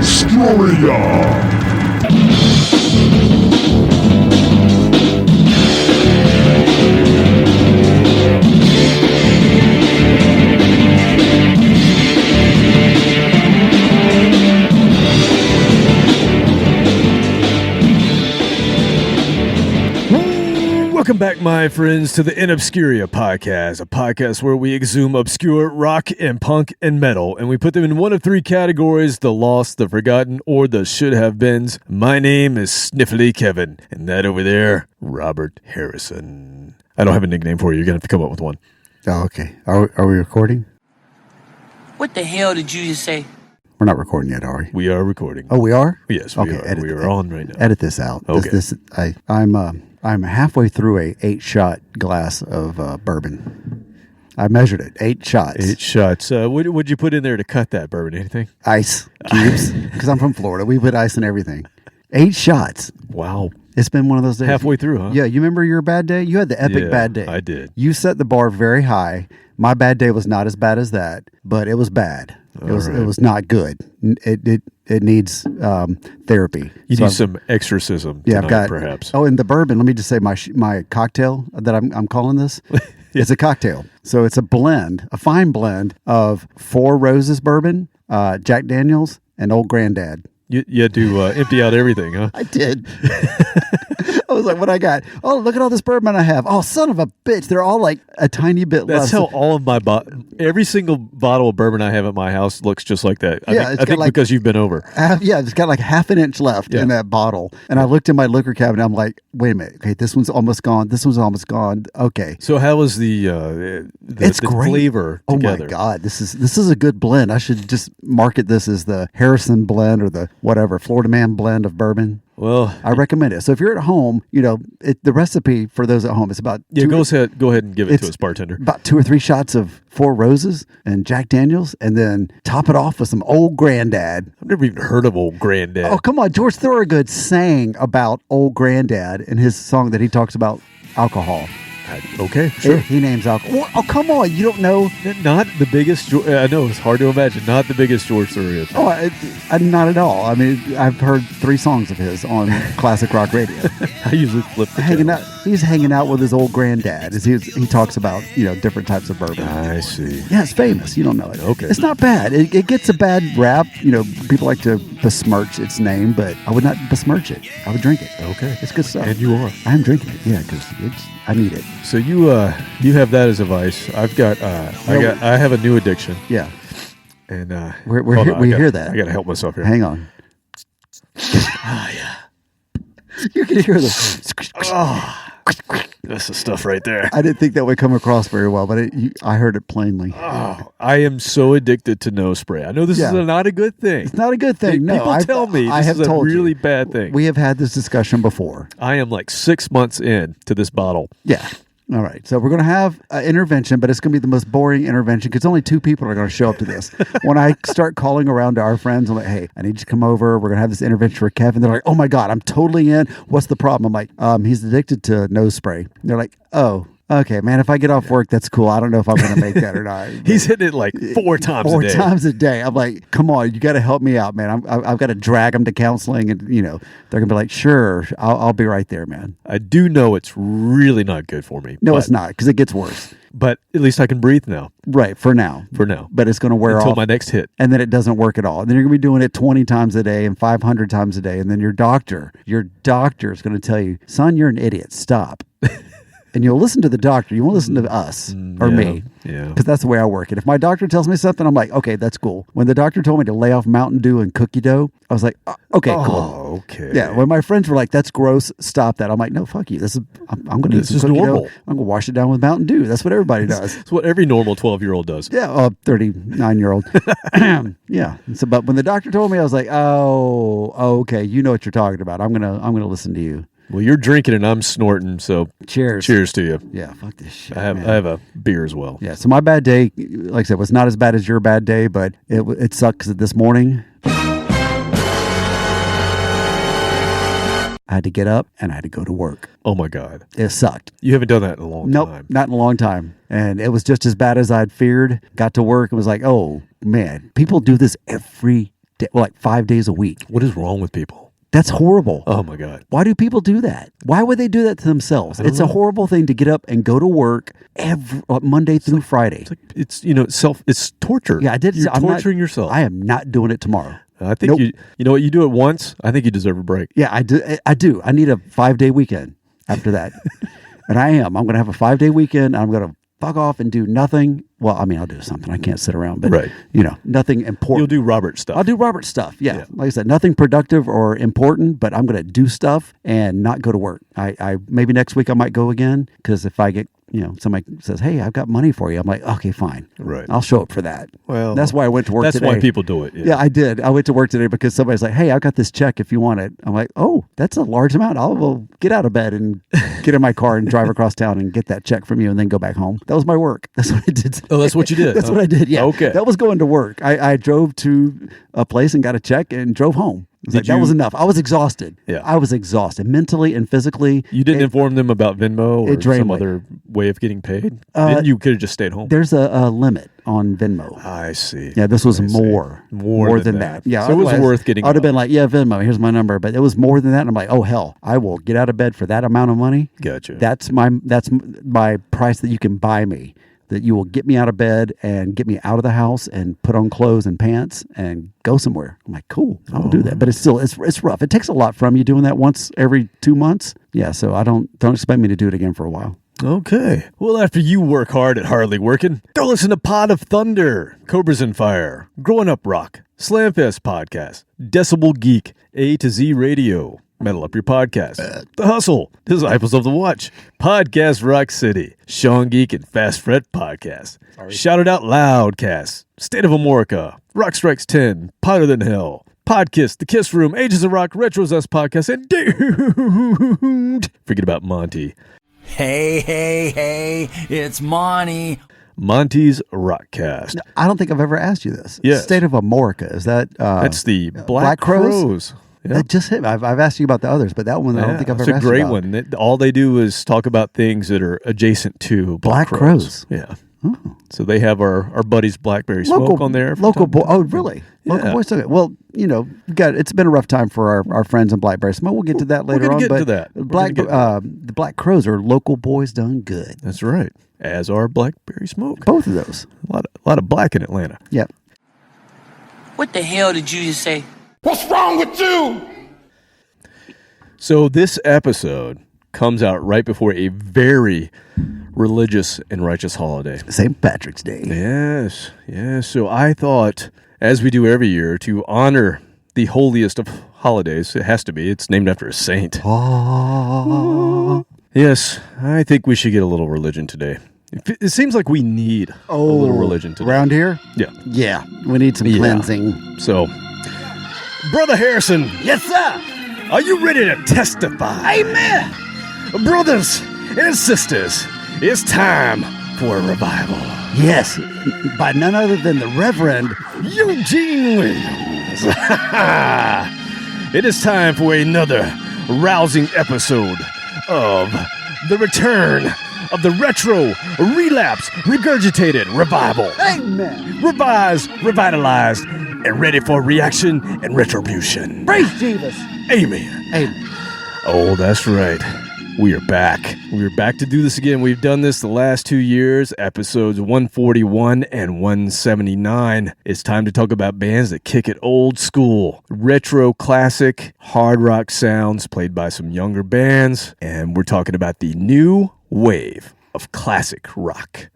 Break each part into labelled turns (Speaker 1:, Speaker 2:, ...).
Speaker 1: InObscuria.
Speaker 2: Welcome back, my friends, to the InObscuria podcast, a podcast where we exhume obscure rock and punk and metal, and we put them in one of three categories: the lost, the forgotten, or the should-have-beens. My name is Sniffly Kevin, and that over there, Robert Harrison. I don't have a nickname for you. You're going to have to come up with one.
Speaker 3: Oh, okay. Are we recording?
Speaker 4: What the hell did you just say?
Speaker 3: We're not recording yet, are we?
Speaker 2: We are recording.
Speaker 3: Oh, we are?
Speaker 2: Yes, we are. We are on right now.
Speaker 3: Edit this out.
Speaker 2: Okay.
Speaker 3: I'm halfway through a 8-shot glass of bourbon. I measured it. 8 shots.
Speaker 2: 8 shots. What'd you put in there to cut that bourbon? Anything?
Speaker 3: Ice cubes. Because I'm from Florida. We put ice in everything. 8 shots.
Speaker 2: Wow.
Speaker 3: It's been one of those days.
Speaker 2: Halfway through, huh?
Speaker 3: Yeah. You remember your bad day? You had the epic bad day.
Speaker 2: I did.
Speaker 3: You set the bar very high. My bad day was not as bad as that, but it was bad. It was not good. It needs therapy.
Speaker 2: You need some exorcism tonight, perhaps.
Speaker 3: Oh, and the bourbon, let me just say my cocktail that I'm calling this, it's a cocktail. So it's a blend, a fine blend of 4 Roses bourbon, Jack Daniels, and Old Granddad.
Speaker 2: You had to empty out everything, huh?
Speaker 3: I did. I was like, what I got? Oh, look at all this bourbon I have. Oh, son of a bitch. They're all like a tiny bit less.
Speaker 2: That's how all of my every single bottle of bourbon I have at my house looks just like that. I think because you've been over.
Speaker 3: It's got like half an inch left in that bottle. And I looked in my liquor cabinet. I'm like, wait a minute. Okay, this one's almost gone. This one's almost gone. Okay.
Speaker 2: So how was the
Speaker 3: great.
Speaker 2: Flavor together?
Speaker 3: Oh my God. This is a good blend. I should just market this as the Harrison blend or the whatever, Florida Man blend of bourbon.
Speaker 2: Well,
Speaker 3: I recommend it. So if you're at home, the recipe for those at home is about
Speaker 2: go ahead and give it to us, bartender.
Speaker 3: About 2 or 3 shots of 4 Roses and Jack Daniels, and then top it off with some Old Granddad.
Speaker 2: I've never even heard of Old Granddad.
Speaker 3: Oh, come on. George Thorogood sang about Old Granddad in his song that he talks about alcohol.
Speaker 2: Okay, sure.
Speaker 3: He names alcohol. Oh, come on. You don't know?
Speaker 2: Not the biggest. I know it's hard to imagine. Not the biggest George Thorogood.
Speaker 3: Oh, not at all. I mean, I've heard 3 songs of his on classic rock radio.
Speaker 2: I usually flip the channel.
Speaker 3: He's hanging out with his old granddad as he talks about different types of bourbon.
Speaker 2: I see.
Speaker 3: Yeah, it's famous. You don't know it.
Speaker 2: Okay,
Speaker 3: it's not bad. It gets a bad rap. People like to besmirch its name, but I would not besmirch it. I would drink it.
Speaker 2: Okay,
Speaker 3: it's good stuff.
Speaker 2: And you are.
Speaker 3: I'm drinking it. Yeah, because I need it.
Speaker 2: So you have that as a vice. I've got I have a new addiction.
Speaker 3: Yeah.
Speaker 2: And
Speaker 3: we hear that.
Speaker 2: I got to help myself here.
Speaker 3: Hang on.
Speaker 2: Yeah.
Speaker 3: You can hear this.
Speaker 2: That's the stuff right there.
Speaker 3: I didn't think that would come across very well, but I heard it plainly.
Speaker 2: Oh, I am so addicted to nose spray. I know this is not a good thing.
Speaker 3: It's not a good thing. No,
Speaker 2: people tell me this is a really bad thing.
Speaker 3: We have had this discussion before.
Speaker 2: I am like 6 months in to this bottle.
Speaker 3: Yeah. All right. So we're going to have an intervention, but it's going to be the most boring intervention because only 2 people are going to show up to this. When I start calling around to our friends, I'm like, hey, I need you to come over. We're going to have this intervention for Kevin. They're like, oh my God, I'm totally in. What's the problem? I'm like, he's addicted to nose spray. They're like, oh, okay, man, if I get off work, that's cool. I don't know if I'm going to make that or not.
Speaker 2: He's hitting it like 4 times a day.
Speaker 3: 4 times a day. I'm like, come on, you got to help me out, man. I've got to drag him to counseling, and they're going to be like, sure, I'll be right there, man.
Speaker 2: I do know it's really not good for me.
Speaker 3: No, it's not, because it gets worse.
Speaker 2: But at least I can breathe now.
Speaker 3: Right, for now.
Speaker 2: But
Speaker 3: it's going to wear off.
Speaker 2: Until my next hit.
Speaker 3: And then it doesn't work at all. And then you're going to be doing it 20 times a day and 500 times a day. And then your doctor is going to tell you, son, you're an idiot. Stop. And you'll listen to the doctor. You won't listen to us or me.
Speaker 2: Yeah.
Speaker 3: Because that's the way I work it. If my doctor tells me something, I'm like, okay, that's cool. When the doctor told me to lay off Mountain Dew and cookie dough, I was like, okay, cool.
Speaker 2: Oh, okay.
Speaker 3: Yeah. When my friends were like, that's gross, stop that. I'm like, no, fuck you. I'm going to eat some cookie
Speaker 2: normal.
Speaker 3: dough. I'm going to wash it down with Mountain Dew. That's what everybody does.
Speaker 2: It's what every normal 12-year-old does.
Speaker 3: Yeah, 39-year-old. Yeah. So, but when the doctor told me, I was like, oh, okay, you know what you're talking about. I'm gonna listen to you.
Speaker 2: Well, you're drinking and I'm snorting, so
Speaker 3: cheers
Speaker 2: to you.
Speaker 3: Yeah, fuck this shit.
Speaker 2: I have a beer as well.
Speaker 3: Yeah, so my bad day, like I said, was not as bad as your bad day, but it sucked because this morning I had to get up and I had to go to work.
Speaker 2: Oh my God.
Speaker 3: It sucked.
Speaker 2: You haven't done that in a long time.
Speaker 3: Nope, not in a long time. And it was just as bad as I'd feared. Got to work and was like, oh man, people do this every like 5 days a week.
Speaker 2: What is wrong with people?
Speaker 3: That's horrible.
Speaker 2: Oh my God.
Speaker 3: Why do people do that? Why would they do that to themselves? It's a horrible thing to get up and go to work Monday through Friday.
Speaker 2: It's torture.
Speaker 3: Yeah, I did.
Speaker 2: You're torturing yourself.
Speaker 3: I am not doing it tomorrow.
Speaker 2: I think you know what, you do it once. I think you deserve a break.
Speaker 3: Yeah, I do. I need a 5-day weekend after that. And I'm going to have a 5-day weekend. I'm going to fuck off and do nothing. Well, I mean, I'll do something. I can't sit around, but nothing important.
Speaker 2: You'll do Robert stuff.
Speaker 3: I'll do Robert stuff. Yeah. Like I said, nothing productive or important, but I'm going to do stuff and not go to work. I maybe next week I might go again, because if I get, somebody says, hey, I've got money for you, I'm like, okay, fine.
Speaker 2: Right.
Speaker 3: I'll show up for that.
Speaker 2: Well,
Speaker 3: that's why I went to work today.
Speaker 2: That's why people do it.
Speaker 3: Yeah, I did. I went to work today because somebody's like, hey, I've got this check if you want it. I'm like, oh, that's a large amount. I'll get out of bed and get in my car and drive across town and get that check from you and then go back home. That was my work. That's what I did.
Speaker 2: Oh, that's what you did.
Speaker 3: That's what I did. Yeah.
Speaker 2: Okay.
Speaker 3: That was going to work. I drove to a place and got a check and drove home. That was enough. I was exhausted.
Speaker 2: Yeah.
Speaker 3: I was exhausted mentally and physically.
Speaker 2: You didn't inform them about Venmo or some
Speaker 3: me.
Speaker 2: other way of getting paid? Then you could have just stayed home.
Speaker 3: There's a limit on Venmo.
Speaker 2: I see.
Speaker 3: Yeah, this was more than that. Yeah,
Speaker 2: so it was worth getting.
Speaker 3: I'd have been like, yeah, Venmo, here's my number. But it was more than that. And I'm like, oh, hell, I will get out of bed for that amount of money.
Speaker 2: Gotcha.
Speaker 3: That's my price that you can buy me. That you will get me out of bed and get me out of the house and put on clothes and pants and go somewhere. I'm like, cool, I'll do that. But it's rough. It takes a lot from you doing that once every 2 months. Yeah, so I don't expect me to do it again for a while.
Speaker 2: Okay. Well, after you work hard at Hardly Working, go listen to Pod of Thunder, Cobras and Fire, Growing Up Rock, Slamfest Podcast, Decibel Geek, A to Z Radio, Metal Up Your Podcast, The Hustle, Disciples of the Watch, Podcast Rock City, Sean Geek and Fast Fred Podcast, Shout It Out Loudcast, State of Amorica, Rock Strikes 10, Potter Than Hell, Podkiss, The Kiss Room, Ages of Rock, Retros Us Podcast, and Dude, forget about Monty.
Speaker 1: Hey, it's Monty.
Speaker 2: Monty's Rockcast.
Speaker 3: I don't think I've ever asked you this.
Speaker 2: Yes.
Speaker 3: State of Amorica, is that...
Speaker 2: that's the Black Crows. Yeah.
Speaker 3: That just hit me. I've asked you about the others, but that one I don't think I've ever asked you about.
Speaker 2: It's a great one. All they do is talk about things that are adjacent to
Speaker 3: Black Crows.
Speaker 2: Yeah. Oh. So they have our buddies Blackberry Smoke on there.
Speaker 3: Local boy. Oh, really?
Speaker 2: Yeah.
Speaker 3: Local boys. Okay. Well, it's been a rough time for our friends in Blackberry Smoke. We'll get to that later on.
Speaker 2: We're going to get to that.
Speaker 3: The Black Crows are local boys done good.
Speaker 2: That's right. As are Blackberry Smoke.
Speaker 3: Both of those.
Speaker 2: A lot of black in Atlanta.
Speaker 3: Yep.
Speaker 4: What the hell did you just say?
Speaker 1: What's wrong with you?
Speaker 2: So this episode comes out right before a very religious and righteous holiday.
Speaker 3: St. Patrick's Day.
Speaker 2: Yes. So I thought, as we do every year, to honor the holiest of holidays, it has to be. It's named after a saint. Yes, I think we should get a little religion today. It seems like we need a little religion today.
Speaker 3: Around here?
Speaker 2: Yeah.
Speaker 3: Yeah. We need some cleansing.
Speaker 2: So, Brother Harrison.
Speaker 3: Yes, sir.
Speaker 2: Are you ready to testify?
Speaker 3: Amen.
Speaker 2: Brothers and sisters, it's time for a revival.
Speaker 3: Yes, by none other than the Reverend
Speaker 2: Eugene Williams. It is time for another rousing episode of the return of the retro, relapse, regurgitated revival.
Speaker 3: Amen.
Speaker 2: Revised, revitalized, and ready for reaction and retribution.
Speaker 3: Praise Jesus.
Speaker 2: Amen.
Speaker 3: Amen.
Speaker 2: Oh, that's right. We are back. We are back to do this again. We've done this the last 2 years, episodes 141 and 179. It's time to talk about bands that kick it old school, retro classic, hard rock sounds played by some younger bands. And we're talking about the new wave of classic rock.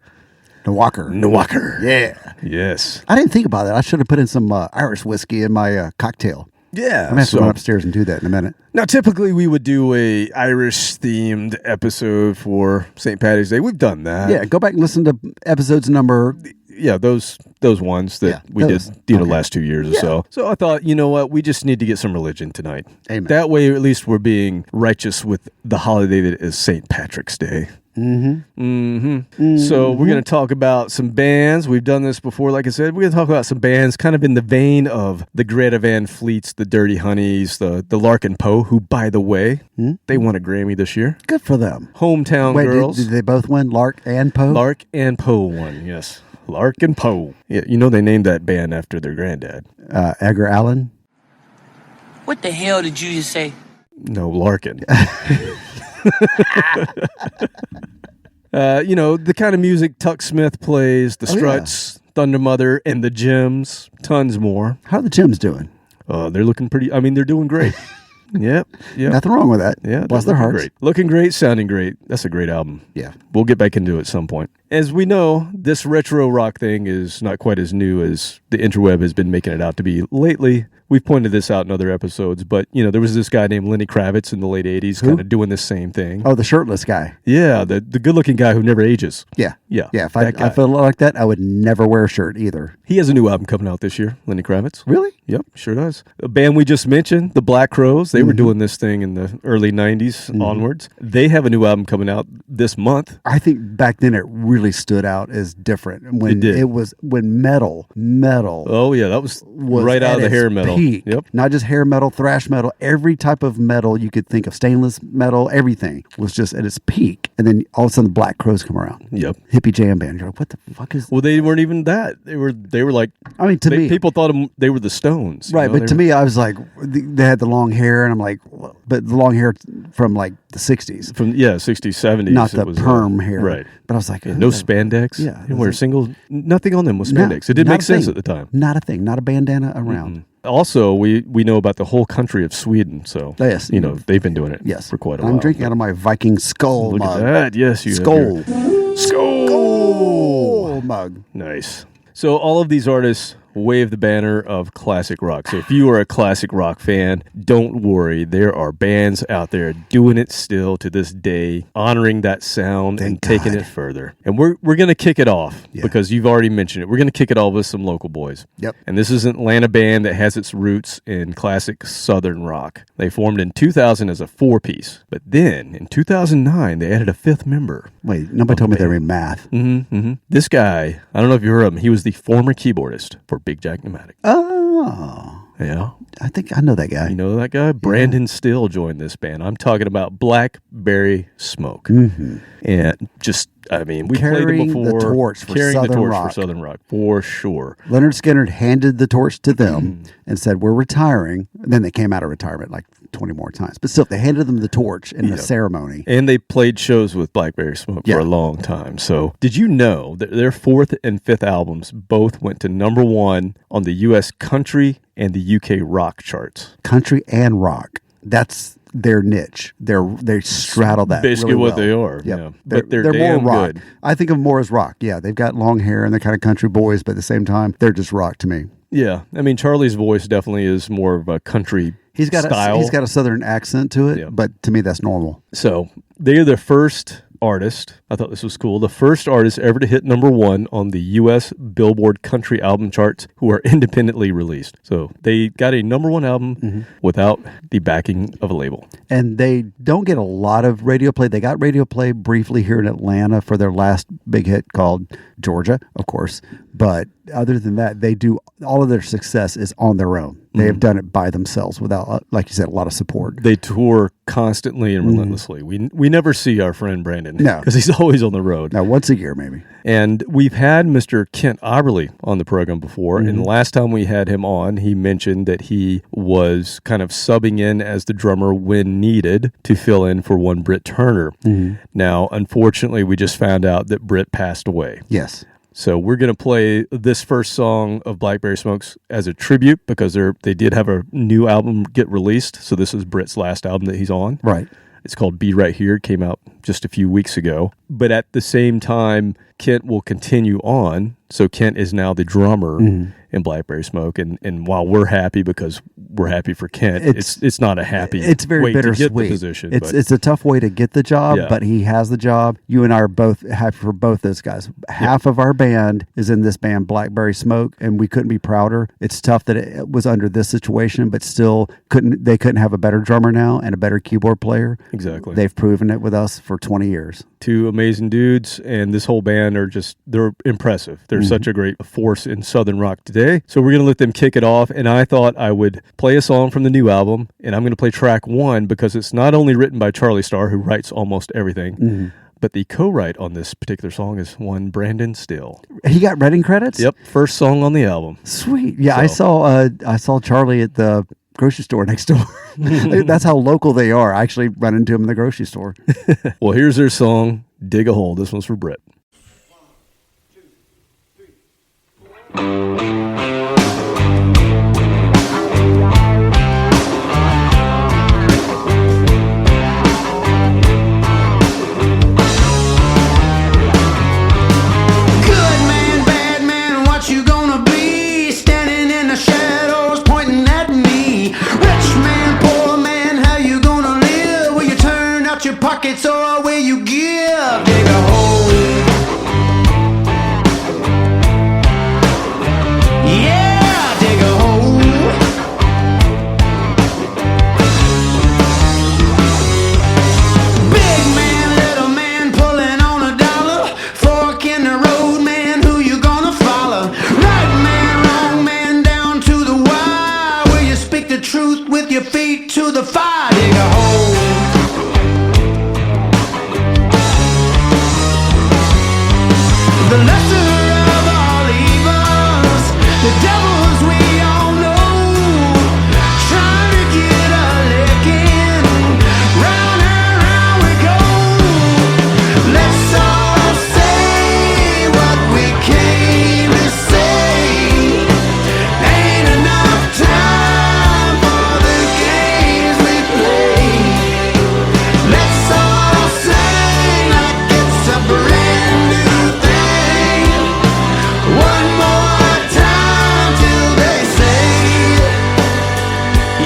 Speaker 3: Nwacker. Yeah.
Speaker 2: Yes.
Speaker 3: I didn't think about that. I should have put in some Irish whiskey in my cocktail.
Speaker 2: Yeah.
Speaker 3: I'm going to have to run upstairs and do that in a minute.
Speaker 2: Now, typically we would do a Irish-themed episode for St. Patrick's Day. We've done that.
Speaker 3: Yeah, go back and listen to episodes number...
Speaker 2: Yeah, those ones that we did the last 2 years or so. So I thought, you know what? We just need to get some religion tonight.
Speaker 3: Amen.
Speaker 2: That way, at least we're being righteous with the holiday that is St. Patrick's Day. So we're going to talk about some bands. We've done this before, like I said. We're going to talk about some bands kind of in the vein of the Greta Van Fleets, the Dirty Honeys, the Lark and Poe, who, by the way, they won a Grammy this year.
Speaker 3: Good for them.
Speaker 2: Hometown
Speaker 3: Wait,
Speaker 2: Girls.
Speaker 3: Did they both win, Lark and Poe?
Speaker 2: Lark and Poe won, yes. Larkin Poe. Yeah, you know they named that band after their granddad.
Speaker 3: Edgar Allan.
Speaker 4: What the hell did you just say?
Speaker 2: No, Larkin. The kind of music Tuck Smith plays, the Struts, Thunder Mother, and the Gems, tons more.
Speaker 3: How are the Gems doing?
Speaker 2: They're looking pretty, they're doing great. Yep.
Speaker 3: Nothing wrong with that.
Speaker 2: Yeah.
Speaker 3: Bless their hearts.
Speaker 2: Great. Looking great, sounding great. That's a great album.
Speaker 3: Yeah.
Speaker 2: We'll get back into it at some point. As we know, this retro rock thing is not quite as new as the interweb has been making it out to be lately. We've pointed this out in other episodes, but, there was this guy named Lenny Kravitz in the late 80s kind of doing the same thing.
Speaker 3: Oh, the shirtless guy.
Speaker 2: Yeah, the good-looking guy who never ages.
Speaker 3: Yeah.
Speaker 2: Yeah.
Speaker 3: Yeah, if I felt like that, I would never wear a shirt either.
Speaker 2: He has a new album coming out this year, Lenny Kravitz.
Speaker 3: Really?
Speaker 2: Yep, sure does. A band we just mentioned, the Black Crowes, they were doing this thing in the early 90s onwards. They have a new album coming out this month.
Speaker 3: I think back then it really stood out as different. When
Speaker 2: It did.
Speaker 3: It was when metal
Speaker 2: Oh, yeah, that was right out
Speaker 3: at
Speaker 2: of the
Speaker 3: its
Speaker 2: hair metal.
Speaker 3: peak.
Speaker 2: Yep.
Speaker 3: Not just hair metal, thrash metal, every type of metal you could think of, stainless metal, everything was just at its peak. And then all of a sudden the Black Crowes come around.
Speaker 2: Yep.
Speaker 3: Hippie jam band. You're like, what the fuck is
Speaker 2: Well, they weren't even that. They were like.
Speaker 3: I mean, to me,
Speaker 2: people thought they were the Stones,
Speaker 3: right? But to me, I was like, they had the long hair, and I'm like, but the long hair from like the '60s,
Speaker 2: from 60s, 70s,
Speaker 3: not the
Speaker 2: it was,
Speaker 3: perm hair,
Speaker 2: right?
Speaker 3: But I was like,
Speaker 2: No spandex.
Speaker 3: Yeah,
Speaker 2: They wear nothing on them was spandex. It didn't make sense at the time.
Speaker 3: Not a thing. Not a bandana around.
Speaker 2: Also, we know about the whole country of Sweden, so
Speaker 3: Yes.
Speaker 2: they've been doing it
Speaker 3: Yes,
Speaker 2: for quite a while.
Speaker 3: I'm drinking out of my Viking skull
Speaker 2: Look
Speaker 3: mug.
Speaker 2: at that. Yes, you have
Speaker 3: Skull.
Speaker 2: your-
Speaker 3: Skull mug.
Speaker 2: Nice. So all of these artists wave the banner of classic rock. So if you are a classic rock fan, don't worry. There are bands out there doing it still to this day, honoring that sound and taking it further. And we're going to kick it off because you've already mentioned it. We're going to kick it off with some local boys.
Speaker 3: Yep.
Speaker 2: And this is an Atlanta band that has its roots in classic Southern rock. They formed in 2000 as a 4-piece. But then in 2009, they added a 5th member.
Speaker 3: Wait, nobody told me they were in math.
Speaker 2: This guy, I don't know if you heard of him, he was the former keyboardist for Big Jack Pneumatic.
Speaker 3: Oh.
Speaker 2: Yeah.
Speaker 3: I think I know that guy.
Speaker 2: You know that guy? Brandon Still joined this band. I'm talking about Blackberry Smoke. And just, we played
Speaker 3: Carrying
Speaker 2: them
Speaker 3: the
Speaker 2: before.
Speaker 3: torch for
Speaker 2: Carrying
Speaker 3: Southern
Speaker 2: the torch
Speaker 3: rock.
Speaker 2: for Southern Rock, for sure.
Speaker 3: Leonard Skinner handed the torch to them and said, we're retiring. And then they came out of retirement like 20 more times. But still, they handed them the torch in the ceremony.
Speaker 2: And they played shows with Blackberry Smoke for a long time. So did you know that their 4th and 5th albums both went to #1 on the U.S. country and the UK rock charts?
Speaker 3: Country and rock. That's their niche. They straddle that.
Speaker 2: Basically
Speaker 3: really
Speaker 2: what
Speaker 3: well.
Speaker 2: they are.
Speaker 3: Yep.
Speaker 2: Yeah.
Speaker 3: They're
Speaker 2: But they're
Speaker 3: more
Speaker 2: damn
Speaker 3: rock.
Speaker 2: good.
Speaker 3: I think of them more as rock. Yeah, they've got long hair and they're kind of country boys, but at the same time, they're just rock to me.
Speaker 2: Yeah. Charlie's voice definitely is more of a country style.
Speaker 3: He's got a southern accent to it, but to me, that's normal.
Speaker 2: So they're the first artist. I thought this was cool. The first artist ever to hit #1 on the U.S. Billboard country album charts who are independently released. So they got a #1 album without the backing of a label.
Speaker 3: And they don't get a lot of radio play. They got radio play briefly here in Atlanta for their last big hit called Georgia, of course. But other than that, they do all of their success is on their own. They have done it by themselves without, like you said, a lot of support.
Speaker 2: They tour constantly and relentlessly. We never see our friend Brandon because he's always on the road.
Speaker 3: Now, once a year, maybe.
Speaker 2: And we've had Mr. Kent Oberly on the program before. And the last time we had him on, he mentioned that he was kind of subbing in as the drummer when needed to fill in for one Britt Turner. Now, unfortunately, we just found out that Britt passed away.
Speaker 3: Yes.
Speaker 2: So we're going to play this first song of Blackberry Smokes as a tribute because they did have a new album get released. So this is Britt's last album that he's on.
Speaker 3: Right.
Speaker 2: It's called Be Right Here. It came out just a few weeks ago. But at the same time, Kent will continue on. So Kent is now the drummer in Blackberry Smoke. And while we're happy because we're happy for Kent, it's not a happy
Speaker 3: It's very
Speaker 2: way to
Speaker 3: bittersweet.
Speaker 2: get the position.
Speaker 3: It's a tough way to get the job,
Speaker 2: Yeah.
Speaker 3: but he has the job. You and I are both happy for both those guys. Half of our band is in this band, Blackberry Smoke, and we couldn't be prouder. It's tough that it was under this situation, but still they couldn't have a better drummer now and a better keyboard player.
Speaker 2: Exactly.
Speaker 3: They've proven it with us for 20 years.
Speaker 2: Two amazing dudes, and this whole band they're impressive. They're such a great force in Southern rock today. So we're going to let them kick it off, and I thought I would play a song from the new album, and I'm going to play track 1 because it's not only written by Charlie Starr, who writes almost everything, but the co-write on this particular song is one Brandon Still.
Speaker 3: He got writing credits?
Speaker 2: Yep, first song on the album.
Speaker 3: Sweet. Yeah,
Speaker 2: So-
Speaker 3: I saw Charlie at the grocery store next door. That's how local they are. I actually run into him in the grocery store.
Speaker 2: Well, here's their song, Dig a Hole. This one's for Britt.
Speaker 5: Good man, bad man, what you gonna be? Standing in the shadows, pointing at me. Rich man, poor man, how you gonna live? Will you turn out your pockets or will you give? Dig a hole. Yeah, dig a hole. Big man, little man, pulling on a dollar. Fork in the road, man, who you gonna follow? Right man, wrong man, down to the wire. Will you speak the truth with your feet to the fire? Dig a hole. The lesser of all evils, the devils we all know, trying to get a licking. Round and round we go. Let's all say what we came to say. Ain't enough time for the games we play. Let's all sing like it's a brand new thing. One more time till they say,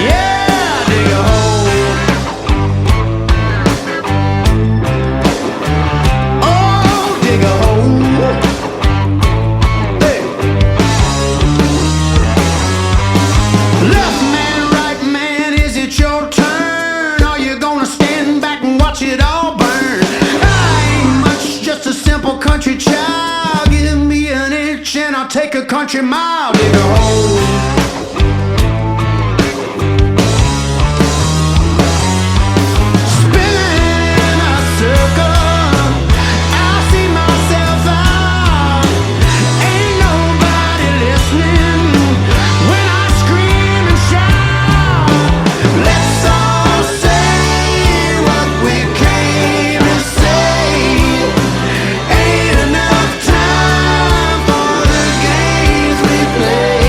Speaker 5: yeah, dig a hole. Oh, dig a hole. Hey. Left man, right man, is it your turn? Are you gonna stand back and watch it all burn? I ain't much, just a simple country child. Give me an inch and I'll take a country mile. Dig a hole. Spinning in a circle, I see myself out. Ain't nobody listening when I scream and shout. Let's all say what we came to say. Ain't enough time for the games we play.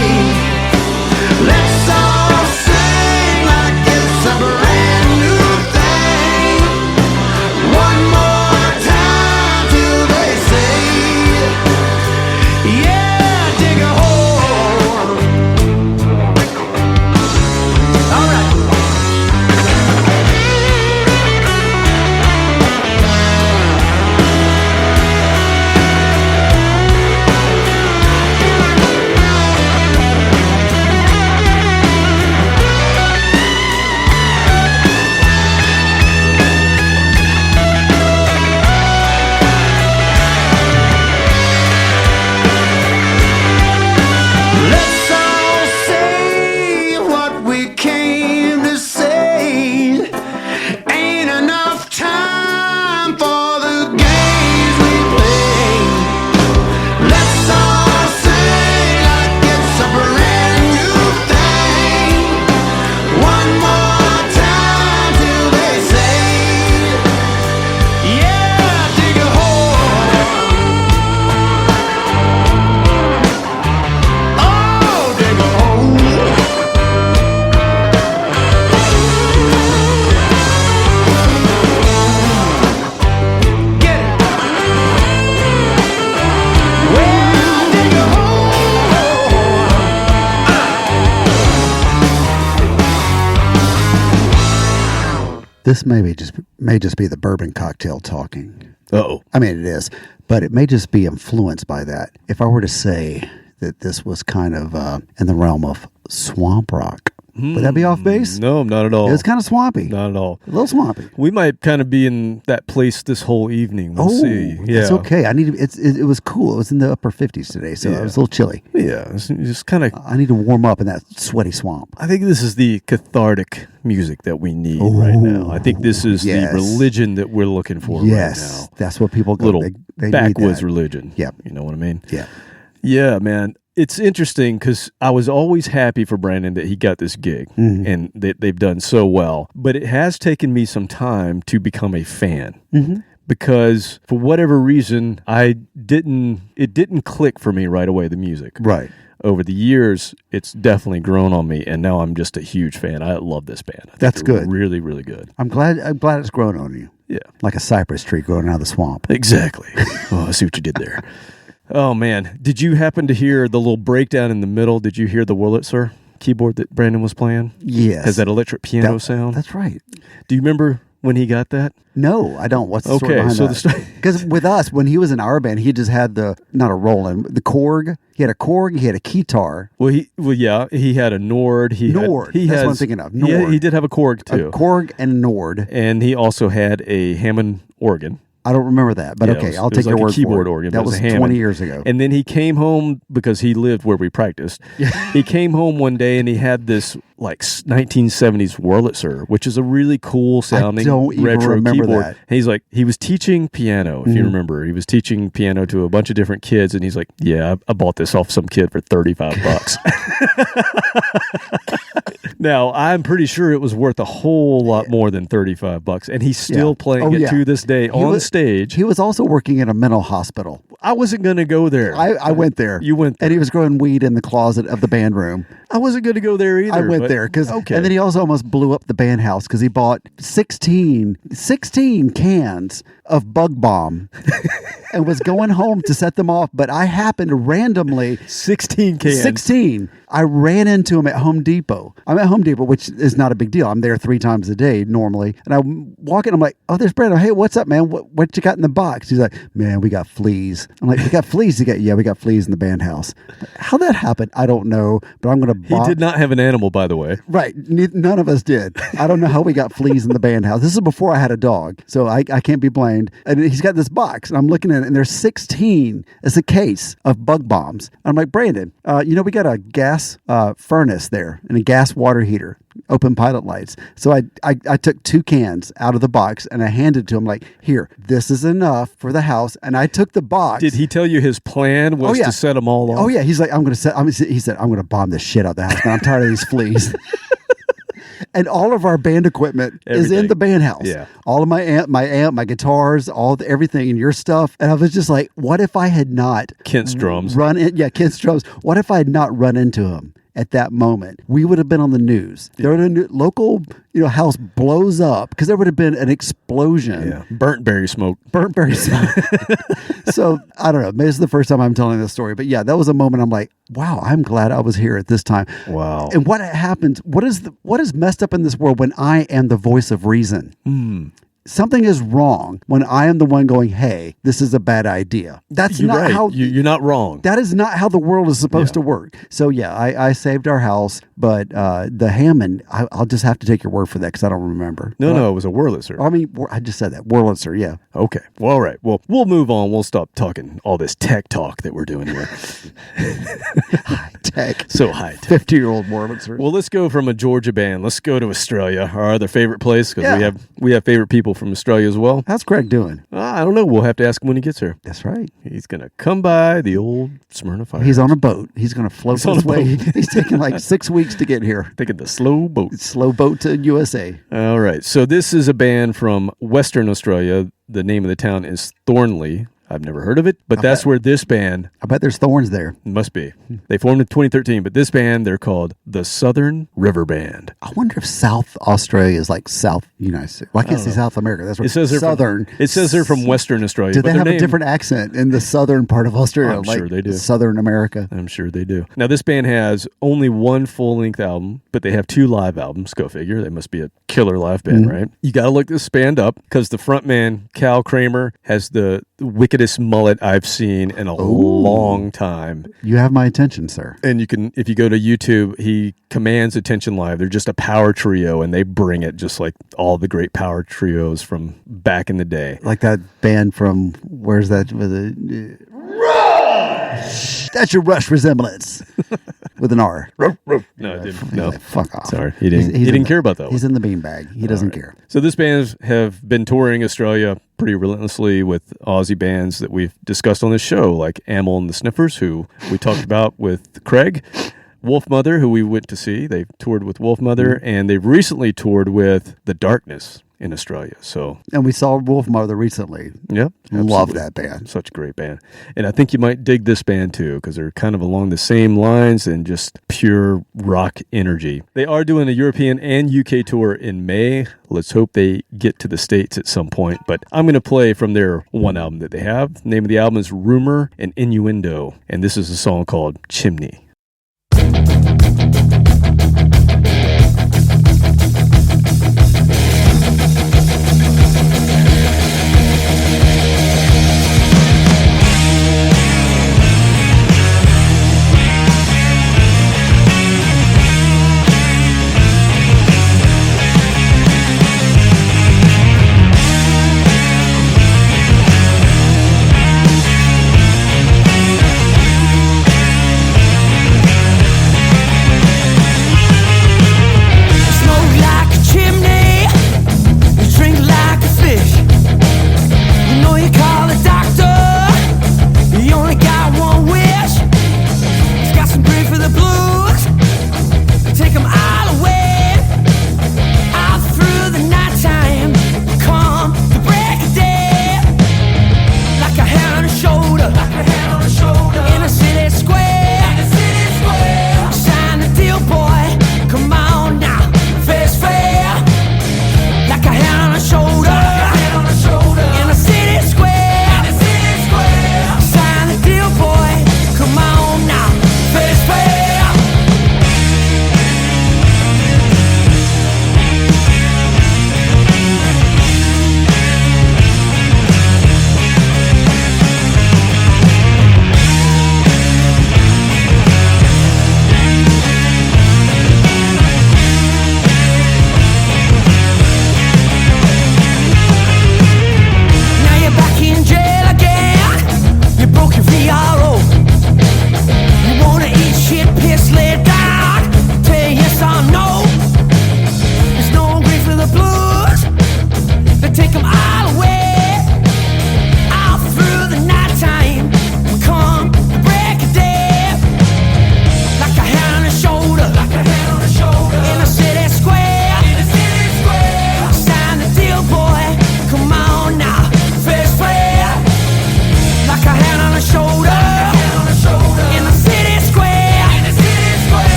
Speaker 5: Let's all sing like it's a brand new thing. One more time till they say, yeah, dig a hole. All right. Let's all say what we came to say. Ain't enough time for the games we play. Let's all sing like it's a brand new thing. One more time till they say, yeah, dig a hole. Oh, dig a hole. Get it. Well, dig a hole.
Speaker 3: This may just be the bourbon cocktail talking.
Speaker 2: Uh-oh.
Speaker 3: I mean, it is, but it may just be influenced by that. If I were to say that this was kind of in the realm of swamp rock, Would that be off base?
Speaker 2: No, not at all.
Speaker 3: It was kind of swampy.
Speaker 2: Not at all.
Speaker 3: A little swampy.
Speaker 2: We might kind of be in that place this whole evening. We'll see. Yeah.
Speaker 3: It's okay. It was cool. It was in the upper 50s today, so it was a little chilly.
Speaker 2: Yeah, it's just kind of.
Speaker 3: I need to warm up in that sweaty swamp.
Speaker 2: I think this is the cathartic music that we need right now. I think this is the religion that we're looking for right now.
Speaker 3: That's what people go.
Speaker 2: Little
Speaker 3: they
Speaker 2: backwoods
Speaker 3: need that.
Speaker 2: religion.
Speaker 3: Yep.
Speaker 2: You know what I mean?
Speaker 3: Yeah.
Speaker 2: Yeah, man. It's interesting because I was always happy for Brandon that he got this gig and they've done so well. But it has taken me some time to become a fan because for whatever reason, it didn't click for me right away, the music.
Speaker 3: Right.
Speaker 2: Over the years, it's definitely grown on me, and now I'm just a huge fan. I love this band. I think
Speaker 3: That's
Speaker 2: they're
Speaker 3: good.
Speaker 2: Really, really good.
Speaker 3: I'm glad it's grown on you.
Speaker 2: Yeah.
Speaker 3: Like a cypress tree growing out of the swamp.
Speaker 2: Exactly. Oh, I see what you did there. Oh, man. Did you happen to hear the little breakdown in the middle? Did you hear the Wurlitzer keyboard that Brandon was playing?
Speaker 3: Yes.
Speaker 2: Has that electric piano sound?
Speaker 3: That's right.
Speaker 2: Do you remember when he got that?
Speaker 3: No, I don't. What's the story behind that? Because with us, when he was in our band, he just had the Roland, the Korg. He had a Korg. He had a keytar.
Speaker 2: He had a Nord.
Speaker 3: Nord. That's what I'm thinking of. Nord.
Speaker 2: He did have a Korg too.
Speaker 3: A Korg and Nord.
Speaker 2: And he also had a Hammond organ.
Speaker 3: I don't remember that, but okay, I'll take your word for it.
Speaker 2: Keyboard organ.
Speaker 3: That was 20 years ago.
Speaker 2: And then he came home because he lived where we practiced. He came home one day and he had this like 1970s Wurlitzer, which is a really cool sounding retro keyboard.
Speaker 3: That.
Speaker 2: And he's like, he was teaching piano, if you remember. He was teaching piano to a bunch of different kids, and he's like, yeah, I bought this off some kid for $35. Now, I'm pretty sure it was worth a whole lot more than $35, and he's still playing it to this day on stage.
Speaker 3: He was also working in a mental hospital.
Speaker 2: I wasn't going to go there.
Speaker 3: I went there.
Speaker 2: You went there.
Speaker 3: And he was growing weed in the closet of the band room.
Speaker 2: I wasn't going to go there either.
Speaker 3: I went there because, and then he also almost blew up the band house because he bought 16 cans of bug bomb and was going home to set them off. But I happened to randomly
Speaker 2: 16 cans.
Speaker 3: 16. I ran into him at Home Depot. I'm at Home Depot, which is not a big deal. I'm there 3 times a day normally. And I walk in, I'm like, oh, there's Brandon. Hey, what's up, man? What you got in the box? He's like, man, we got fleas. I'm like, we got fleas? We got fleas in the band house. How that happened, I don't know, but I'm going to
Speaker 2: He did not have an animal, by the way.
Speaker 3: Right. None of us did. I don't know how we got fleas in the band house. This is before I had a dog, so I can't be blamed. And he's got this box, and I'm looking at it, and there's 16 as a case of bug bombs. And I'm like, Brandon, we got a gas furnace there and a gas water heater, open pilot lights. So I took 2 cans out of the box, and I handed it to him like, here, this is enough for the house. And I took the box.
Speaker 2: Did he tell you his plan was to set them all off?
Speaker 3: Oh, yeah. He's like, he said, I'm going to bomb this shit out of the house, man. I'm tired of these fleas. And all of our band equipment is in the band house. Yeah. All of my amp, my guitars, everything, and your stuff. And I was just like, what if I had not
Speaker 2: Kent's drums.
Speaker 3: Kent's drums. What if I had not run into him at that moment? We would have been on the news. There would have been local, house blows up because there would have been an explosion.
Speaker 2: Yeah. Burnt berry smoke.
Speaker 3: So I don't know. Maybe this is the first time I'm telling this story, but yeah, that was a moment I'm like, wow, I'm glad I was here at this time.
Speaker 2: Wow.
Speaker 3: And what happens? What is messed up in this world when I am the voice of reason? Something is wrong when I am the one going, hey, this is a bad idea. That's
Speaker 2: You're
Speaker 3: not
Speaker 2: right.
Speaker 3: how
Speaker 2: you're not wrong.
Speaker 3: That is not how the world is supposed to work. So yeah, I saved our house, but the Hammond, I'll just have to take your word for that because I don't remember.
Speaker 2: No, it was a Wurlitzer.
Speaker 3: I mean, I just said that. Wurlitzer, yeah.
Speaker 2: Okay. Well, all right. Well, we'll move on. We'll stop talking all this tech talk that we're doing here.
Speaker 3: High tech.
Speaker 2: So high tech.
Speaker 3: 50-year-old Wurlitzer.
Speaker 2: Well, let's go from a Georgia band. Let's go to Australia, our other favorite place, because we have favorite people from Australia as well.
Speaker 3: How's Craig doing?
Speaker 2: I don't know. We'll have to ask him when he gets here.
Speaker 3: That's right.
Speaker 2: He's going to come by the old Smyrna Fire.
Speaker 3: He's on a boat. He's going to float his way. He's taking like 6 weeks to get here.
Speaker 2: Taking the slow boat.
Speaker 3: Slow boat to USA.
Speaker 2: All right. So this is a band from Western Australia. The name of the town is Thornley. I've never heard of it, but that's where this band...
Speaker 3: I bet there's thorns there.
Speaker 2: Must be. They formed in 2013, but this band, they're called the Southern River Band.
Speaker 3: I wonder if South Australia is like South United States. Well, I can't say South America. That's what
Speaker 2: it says.
Speaker 3: Southern.
Speaker 2: It says they're from Western Australia.
Speaker 3: Do they have a different accent in the southern part of Australia?
Speaker 2: I'm sure they do.
Speaker 3: Southern America.
Speaker 2: I'm sure they do. Now, this band has only 1 full-length album, but they have 2 live albums. Go figure. They must be a killer live band, right? You got to look this band up because the front man, Cal Kramer, has wickedest mullet I've seen in a long time.
Speaker 3: You have my attention, sir.
Speaker 2: And you can, if you go to YouTube, he commands attention live. They're just a power trio, and they bring it just like all the great power trios from back in the day.
Speaker 3: Like that band from, where's that? Rush! That's your Rush resemblance. With an R.
Speaker 2: No, it didn't. No.
Speaker 3: Like, fuck off.
Speaker 2: Sorry, he didn't care about that
Speaker 3: He's
Speaker 2: one.
Speaker 3: in the beanbag. He doesn't care.
Speaker 2: So this band have been touring Australia pretty relentlessly with Aussie bands that we've discussed on this show, like Amel and the Sniffers, who we talked about with Craig. Wolf Mother, who we went to see. They've toured with Wolf Mother, and they've recently toured with The Darkness in Australia. So,
Speaker 3: And we saw Wolf Mother recently.
Speaker 2: yep.
Speaker 3: Love
Speaker 2: absolutely.
Speaker 3: that band.
Speaker 2: Such a great band. And I think you might dig this band too, because they're kind of along the same lines and just pure rock energy. They are doing a European and UK tour in May. Let's hope they get to the States at some point. But I'm going to play from their one album that they have. The name of the album is Rumor and Innuendo. And this is a song called Chimney.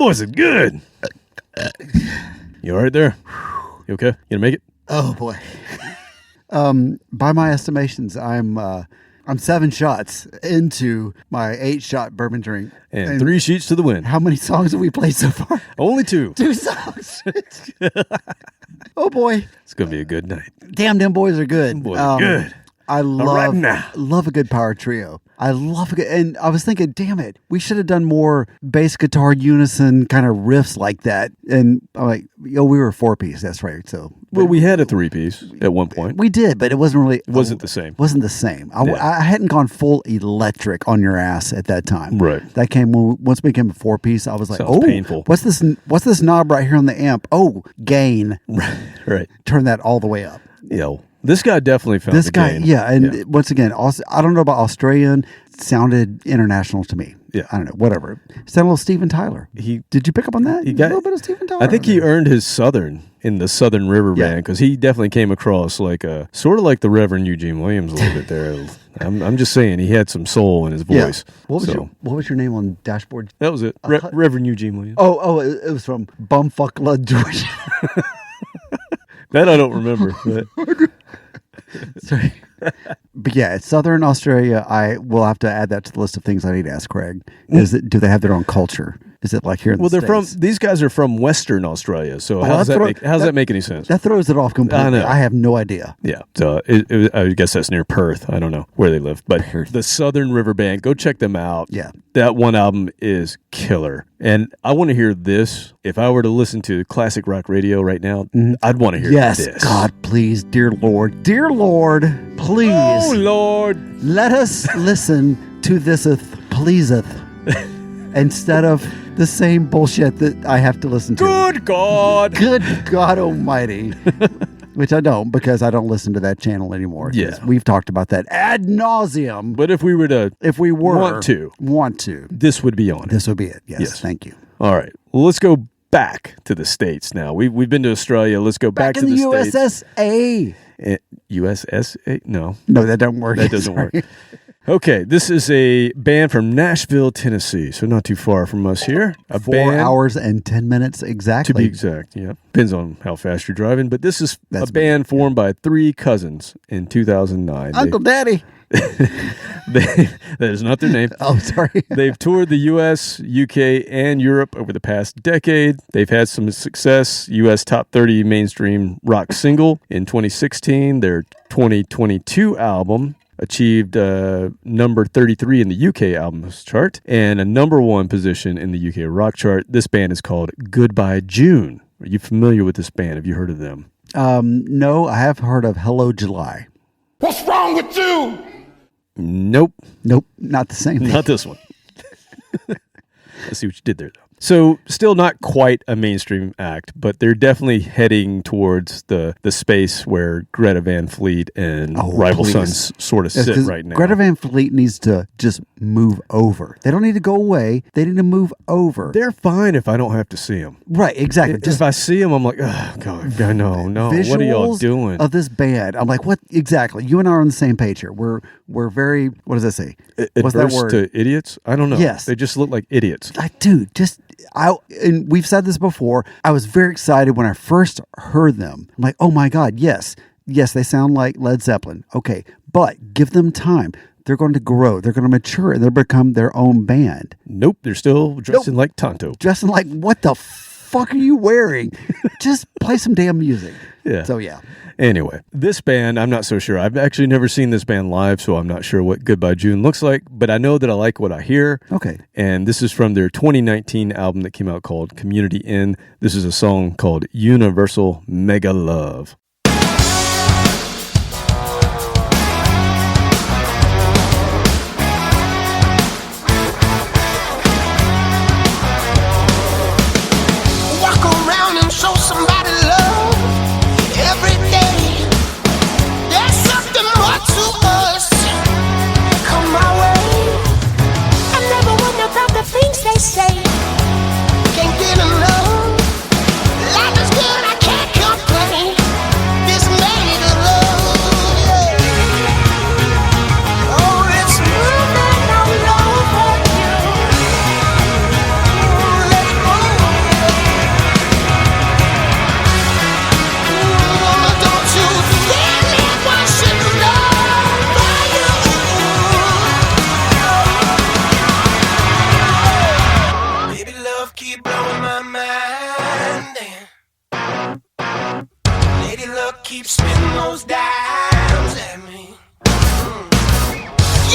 Speaker 2: voice is good. You all right there? You okay? You gonna make it?
Speaker 3: Oh boy. By my estimations, I'm 7 shots into my 8-shot bourbon drink.
Speaker 2: And 3 sheets to the wind.
Speaker 3: How many songs have we played so far?
Speaker 2: Only 2.
Speaker 3: 2 songs. Oh boy.
Speaker 2: It's gonna be a good night.
Speaker 3: Damn, them boys are good.
Speaker 2: Boys are good.
Speaker 3: I
Speaker 2: right now.
Speaker 3: love a good power trio. I love a good, and I was thinking, damn it, we should have done more bass guitar unison kind of riffs like that. And I'm like, we were a 4-piece. That's right. So,
Speaker 2: Well, we had a 3-piece at one point.
Speaker 3: we did, but it wasn't really. It
Speaker 2: wasn't the same.
Speaker 3: Wasn't the same.
Speaker 2: Yeah.
Speaker 3: I hadn't gone full electric on your ass at that time.
Speaker 2: Right.
Speaker 3: That came once we became a 4-piece. I was like,
Speaker 2: Sounds painful.
Speaker 3: What's this knob right here on the amp? Oh, gain.
Speaker 2: Right.
Speaker 3: Turn that all the way up.
Speaker 2: Yo, this guy definitely found
Speaker 3: This
Speaker 2: the
Speaker 3: guy,
Speaker 2: gain.
Speaker 3: yeah, and once again, also, I don't know about Australian. It sounded international to me.
Speaker 2: Yeah.
Speaker 3: I don't know. Whatever. Sounded a little Steven Tyler. Did you pick up on that?
Speaker 2: He got
Speaker 3: a little bit of Steven Tyler.
Speaker 2: I think he earned his Southern in the Southern River
Speaker 3: Yeah.
Speaker 2: Band because he definitely came across like a sort of like the Reverend Eugene Williams a little bit there. I'm just saying he had some soul in his
Speaker 3: Yeah.
Speaker 2: voice.
Speaker 3: What was your name on dashboard?
Speaker 2: That was it. Reverend Eugene Williams.
Speaker 3: Oh, it was from Bumfuck Lud, Georgia.
Speaker 2: That I don't remember. But
Speaker 3: Sorry. But yeah, it's Southern Australia. I will have to add that to the list of things I need to ask Craig. Do they have their own culture? Is it like here in the
Speaker 2: they're
Speaker 3: States?
Speaker 2: these guys are from Western Australia. So how does that make any sense?
Speaker 3: That throws it off completely.
Speaker 2: I know.
Speaker 3: I have no idea.
Speaker 2: Yeah, so I guess that's near Perth. I don't know where they live, but the Southern River Band, go check them out.
Speaker 3: Yeah.
Speaker 2: That one album is killer. And I want to hear this. If I were to listen to classic rock radio right now, I'd want to hear
Speaker 3: Yes,
Speaker 2: this.
Speaker 3: God, please, dear Lord, please,
Speaker 2: Oh, Lord.
Speaker 3: let us listen to thiseth, pleaseth, instead of the same bullshit that I have to listen to.
Speaker 2: Good God.
Speaker 3: Good God Almighty. Which I don't, because I don't listen to that channel anymore. 'Cause
Speaker 2: Yeah.
Speaker 3: we've talked about that ad nauseum.
Speaker 2: But if we were to want to, this would be on it.
Speaker 3: this would be it. Yes,
Speaker 2: Yes.
Speaker 3: thank you.
Speaker 2: All right. Well, let's go back to the States now. We've been to Australia. Let's go back to
Speaker 3: in
Speaker 2: the
Speaker 3: the
Speaker 2: States.
Speaker 3: USSA.
Speaker 2: USSA? No.
Speaker 3: No, that doesn't work.
Speaker 2: That doesn't
Speaker 3: Sorry.
Speaker 2: work. Okay, this is a band from Nashville, Tennessee, so not too far from us here.
Speaker 3: 4 hours and 10 minutes exactly.
Speaker 2: To be exact, yeah. Depends on how fast you're driving, but this is
Speaker 3: That's
Speaker 2: a band formed by 3 cousins in 2009.
Speaker 3: Uncle Daddy.
Speaker 2: That is not their name.
Speaker 3: Oh, sorry.
Speaker 2: They've toured the U.S., U.K., and Europe over the past decade. They've had some success. U.S. top 30 mainstream rock single in 2016. Their 2022 album achieved number 33 in the UK albums chart and a number 1 position in the UK rock chart. This band is called Goodbye June. Are you familiar with this band? Have you heard of them?
Speaker 3: No, I have heard of Hello July.
Speaker 1: What's wrong with you?
Speaker 2: Nope.
Speaker 3: Nope, not the same thing.
Speaker 2: Not this one. Let's see what you did there, though. So, still not quite a mainstream act, but they're definitely heading towards the space where Greta Van Fleet and Rival
Speaker 3: please.
Speaker 2: Sons sort of
Speaker 3: Yes,
Speaker 2: sit
Speaker 3: 'cause
Speaker 2: right now.
Speaker 3: Greta Van Fleet needs to just move over. They don't need to go away. They need to move over.
Speaker 2: They're fine if I don't have to see them.
Speaker 3: Right, exactly.
Speaker 2: If I see them, I'm like, oh, God, no. What are y'all
Speaker 3: visuals
Speaker 2: doing?
Speaker 3: of this band. I'm like, what exactly? You and I are on the same page here. We're very. What does that say? What's that
Speaker 2: Adverse
Speaker 3: word?
Speaker 2: to idiots? I don't know.
Speaker 3: Yes.
Speaker 2: They just look like idiots.
Speaker 3: And we've said this before. I was very excited when I first heard them. I'm like, oh my God, yes, they sound like Led Zeppelin. Okay, but give them time. They're going to grow. They're going to mature. And they'll become their own band.
Speaker 2: Nope, they're still dressing like Tonto.
Speaker 3: Dressing like, what the fuck are you wearing? Just play some damn music.
Speaker 2: Yeah.
Speaker 3: So yeah.
Speaker 2: Anyway, this band, I'm not so sure. I've actually never seen this band live, so I'm not sure what Goodbye June looks like, but I know that I like what I hear.
Speaker 3: Okay.
Speaker 2: And this is from their 2019 album that came out called Community Inn. This is a song called Universal Mega Love.
Speaker 5: Walk around and show somebody love every day. There's something more to us. Come my way. I never wonder about the things they say. Can't get enough. Life is good, I can't complain. luck keeps spinning those dimes at me.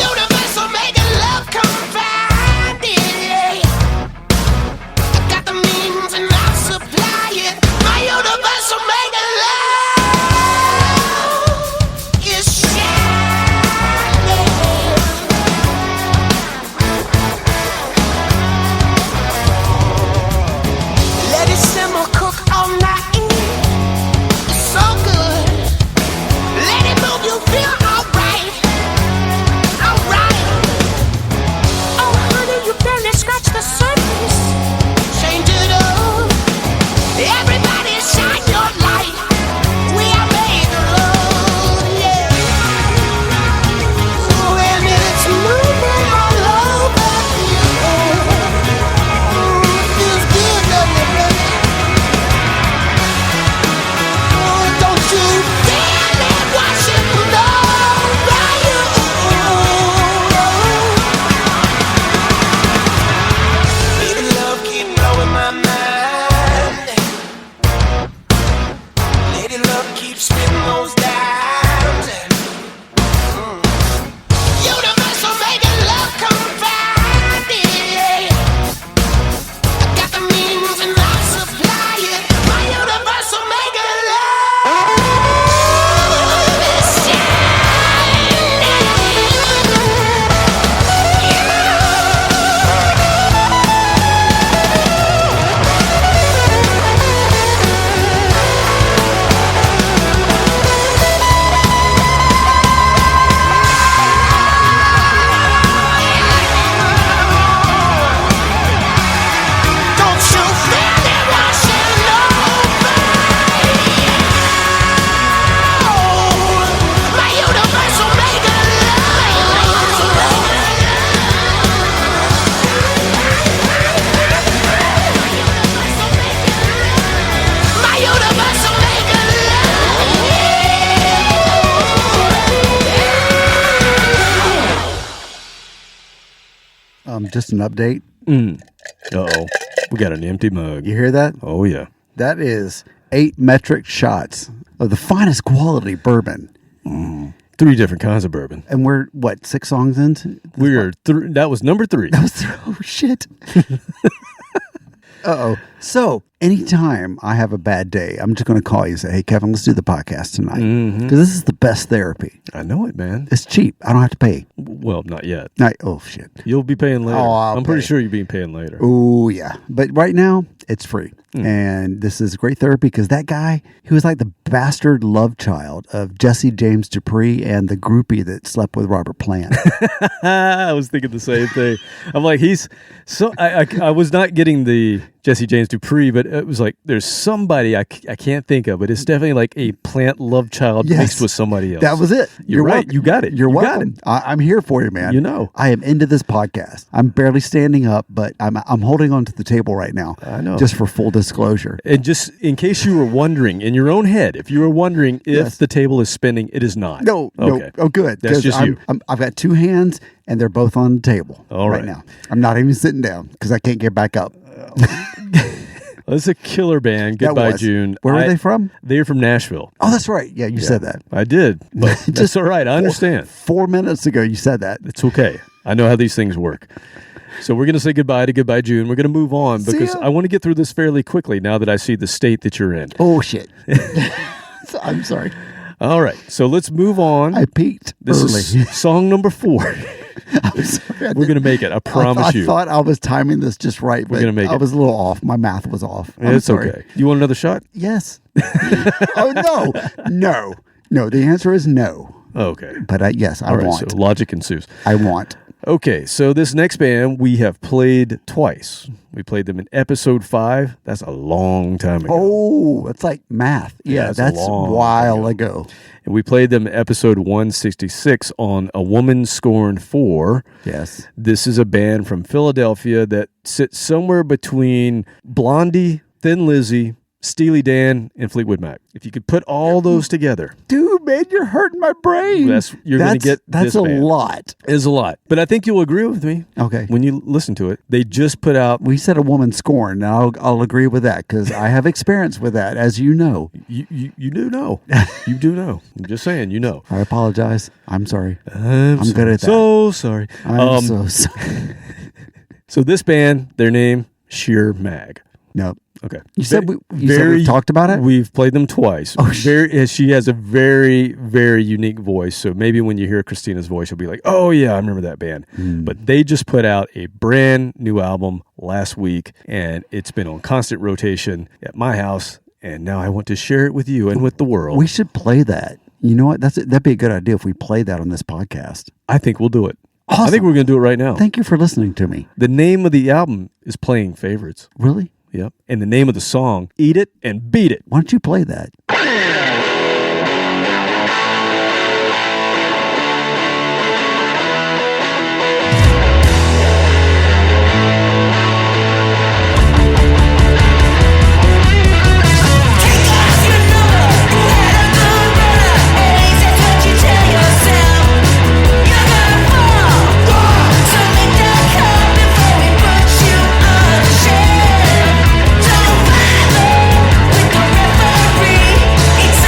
Speaker 5: Universal making love come find it. Got the means and I'll supply it. My universal making love is shining. Let it simmer, cook all night. It's so good. Let it move, you feel alright. Alright. Oh, honey, you barely scratched the surface. Change it up. Everybody shine your light. We are made of love, yeah. When it's moving all over you, feels good, doesn't it? Don't you feel it washing over you? Baby, love keep blowing my mind. Lady, love keeps spinning those dimes. Universal making love come find it. I got the means and I'll supply it. My universal making love is Don't you feel it washing over you? My universal making love. My universal making love.
Speaker 3: Just an update.
Speaker 2: Uh-oh. We got an empty mug.
Speaker 3: You hear that?
Speaker 2: Oh, yeah.
Speaker 3: That is 8 metric shots of the finest quality bourbon.
Speaker 2: 3 different kinds of bourbon.
Speaker 3: And we're, what, 6 songs into?
Speaker 2: We are that was number 3.
Speaker 3: Oh, shit. Uh-oh. So, anytime I have a bad day, I'm just going to call you and say, hey, Kevin, let's do the podcast tonight. Because this is the best therapy.
Speaker 2: I know it, man.
Speaker 3: It's cheap. I don't have to pay.
Speaker 2: Well, not yet.
Speaker 3: Oh, shit.
Speaker 2: You'll be paying later.
Speaker 3: Oh, I'll
Speaker 2: I'm pretty
Speaker 3: pay.
Speaker 2: sure you'll be paying later.
Speaker 3: Oh, yeah. But right now, it's free. And this is great therapy because that guy, he was like the bastard love child of Jesse James Dupree and the groupie that slept with Robert Plant.
Speaker 2: I was thinking the same thing. I'm like, he's so. I was not getting the Jesse James Dupree, but it was like there's somebody I can't think of, but it's definitely like a Plant love child
Speaker 3: Yes.
Speaker 2: mixed with somebody else.
Speaker 3: That was it.
Speaker 2: You're right.
Speaker 3: welcome.
Speaker 2: You got it.
Speaker 3: You're
Speaker 2: You got
Speaker 3: welcome.
Speaker 2: it.
Speaker 3: I'm here for you, man.
Speaker 2: You know.
Speaker 3: I am into this podcast. I'm barely standing up, but I'm holding on to the table right now.
Speaker 2: I know.
Speaker 3: Just for full disclosure.
Speaker 2: And just in case you were wondering, in your own head, if you were wondering if
Speaker 3: Yes.
Speaker 2: the table is spinning, it is not.
Speaker 3: No.
Speaker 2: Okay.
Speaker 3: Oh, good.
Speaker 2: That's
Speaker 3: 'Cause
Speaker 2: just you.
Speaker 3: I've got 2 hands, and they're both on the table
Speaker 2: All right.
Speaker 3: now. I'm not even sitting down because I can't get back up.
Speaker 2: Well, it's a killer band.
Speaker 3: That
Speaker 2: Goodbye,
Speaker 3: was.
Speaker 2: June.
Speaker 3: Where were they from?
Speaker 2: They're from Nashville.
Speaker 3: Oh, that's right. Yeah, you said that.
Speaker 2: I did, but that's all right. I understand.
Speaker 3: 4 minutes ago, you said that.
Speaker 2: It's okay. I know how these things work. So we're going to say goodbye to Goodbye June. We're going to move on
Speaker 3: See
Speaker 2: because
Speaker 3: ya.
Speaker 2: I want to get through this fairly quickly now that I see the state that you're in.
Speaker 3: Oh, shit. I'm sorry.
Speaker 2: All right. So let's move on.
Speaker 3: I peaked
Speaker 2: This
Speaker 3: early.
Speaker 2: is song number 4.
Speaker 3: I'm sorry.
Speaker 2: We're going to make it. I promise
Speaker 3: I
Speaker 2: you.
Speaker 3: thought I was timing this just right, but
Speaker 2: gonna make
Speaker 3: I
Speaker 2: it.
Speaker 3: was a little off. My math was off. I'm
Speaker 2: It's
Speaker 3: sorry.
Speaker 2: okay. You want another shot?
Speaker 3: Yes. Oh, no. No, the answer is no.
Speaker 2: Okay.
Speaker 3: But yes, I
Speaker 2: All right.
Speaker 3: want.
Speaker 2: So logic ensues.
Speaker 3: I want.
Speaker 2: Okay, so this next band we have played twice. We played them in episode 5. That's a long time ago.
Speaker 3: Oh, it's like math. Yeah,
Speaker 2: it's a
Speaker 3: that's a
Speaker 2: long
Speaker 3: while
Speaker 2: time
Speaker 3: ago.
Speaker 2: And we played them in episode 166 on A Woman Scorned For.
Speaker 3: Yes.
Speaker 2: This is a band from Philadelphia that sits somewhere between Blondie, Thin Lizzy, Steely Dan, and Fleetwood Mac. If you could put all those together.
Speaker 3: Dude, man. You're hurting my brain.
Speaker 2: You're going to get
Speaker 3: that's
Speaker 2: this
Speaker 3: a
Speaker 2: band.
Speaker 3: lot.
Speaker 2: It's a lot. But I think you'll agree with me.
Speaker 3: Okay.
Speaker 2: When you listen to it, they just put out.
Speaker 3: We said a woman scorned. Now I'll agree with that because I have experience with that, as you know.
Speaker 2: You do know. You do know. I'm just saying, you know.
Speaker 3: I apologize. I'm sorry.
Speaker 2: I'm
Speaker 3: good at that.
Speaker 2: So sorry.
Speaker 3: I'm so sorry.
Speaker 2: So this band, their name, Sheer Mag.
Speaker 3: No.
Speaker 2: Okay.
Speaker 3: You said we've talked about it?
Speaker 2: We've played them twice.
Speaker 3: Oh,
Speaker 2: she has a very, very unique voice. So maybe when you hear Christina's voice, you'll be like, oh, yeah, I remember that band. But they just put out a brand new album last week, and it's been on constant rotation at my house. And now I want to share it with you and with the world.
Speaker 3: We should play that. You know what? That'd be a good idea if we played that on this podcast.
Speaker 2: I think we'll do it.
Speaker 3: Awesome.
Speaker 2: I think we're going to do it right now.
Speaker 3: Thank you for listening to me.
Speaker 2: The name of the album is Playing Favorites.
Speaker 3: Really?
Speaker 2: Yep. And the name of the song, Eat It and Beat It.
Speaker 3: Why don't you play that?
Speaker 6: Don't bother with the referee. It's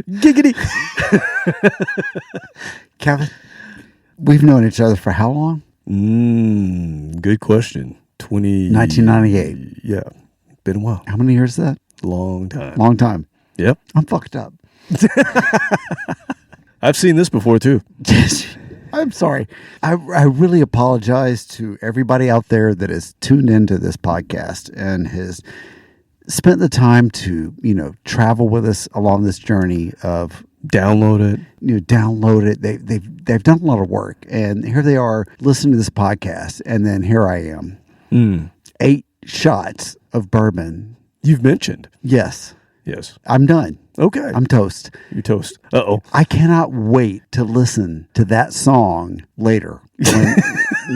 Speaker 2: Giggity.
Speaker 3: Kevin, we've known each other for how long?
Speaker 2: Good question.
Speaker 3: 1998.
Speaker 2: Yeah. Been a while.
Speaker 3: How many years is that?
Speaker 2: Long time.
Speaker 3: Long time.
Speaker 2: Yep.
Speaker 3: I'm fucked up.
Speaker 2: I've seen this before too.
Speaker 3: I'm sorry. I really apologize to everybody out there that has tuned into this podcast and has spent the time to, travel with us along this journey of
Speaker 2: Download it.
Speaker 3: Download it. They've done a lot of work, and here they are listening to this podcast, and then here I am, 8 shots of bourbon.
Speaker 2: You've mentioned.
Speaker 3: Yes,
Speaker 2: I'm
Speaker 3: done.
Speaker 2: Okay.
Speaker 3: I'm toast.
Speaker 2: You're toast. Uh-oh.
Speaker 3: I cannot wait to listen to that song later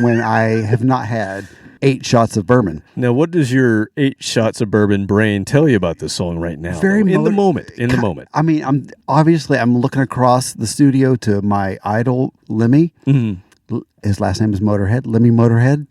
Speaker 3: when I have not had 8 shots of bourbon.
Speaker 2: Now, what does your 8 shots of bourbon brain tell you about this song right now?
Speaker 3: In
Speaker 2: the moment.
Speaker 3: I mean, I'm looking across the studio to my idol, Lemmy.
Speaker 2: Mm-hmm.
Speaker 3: His last name is Motorhead. Lemmy Motorhead.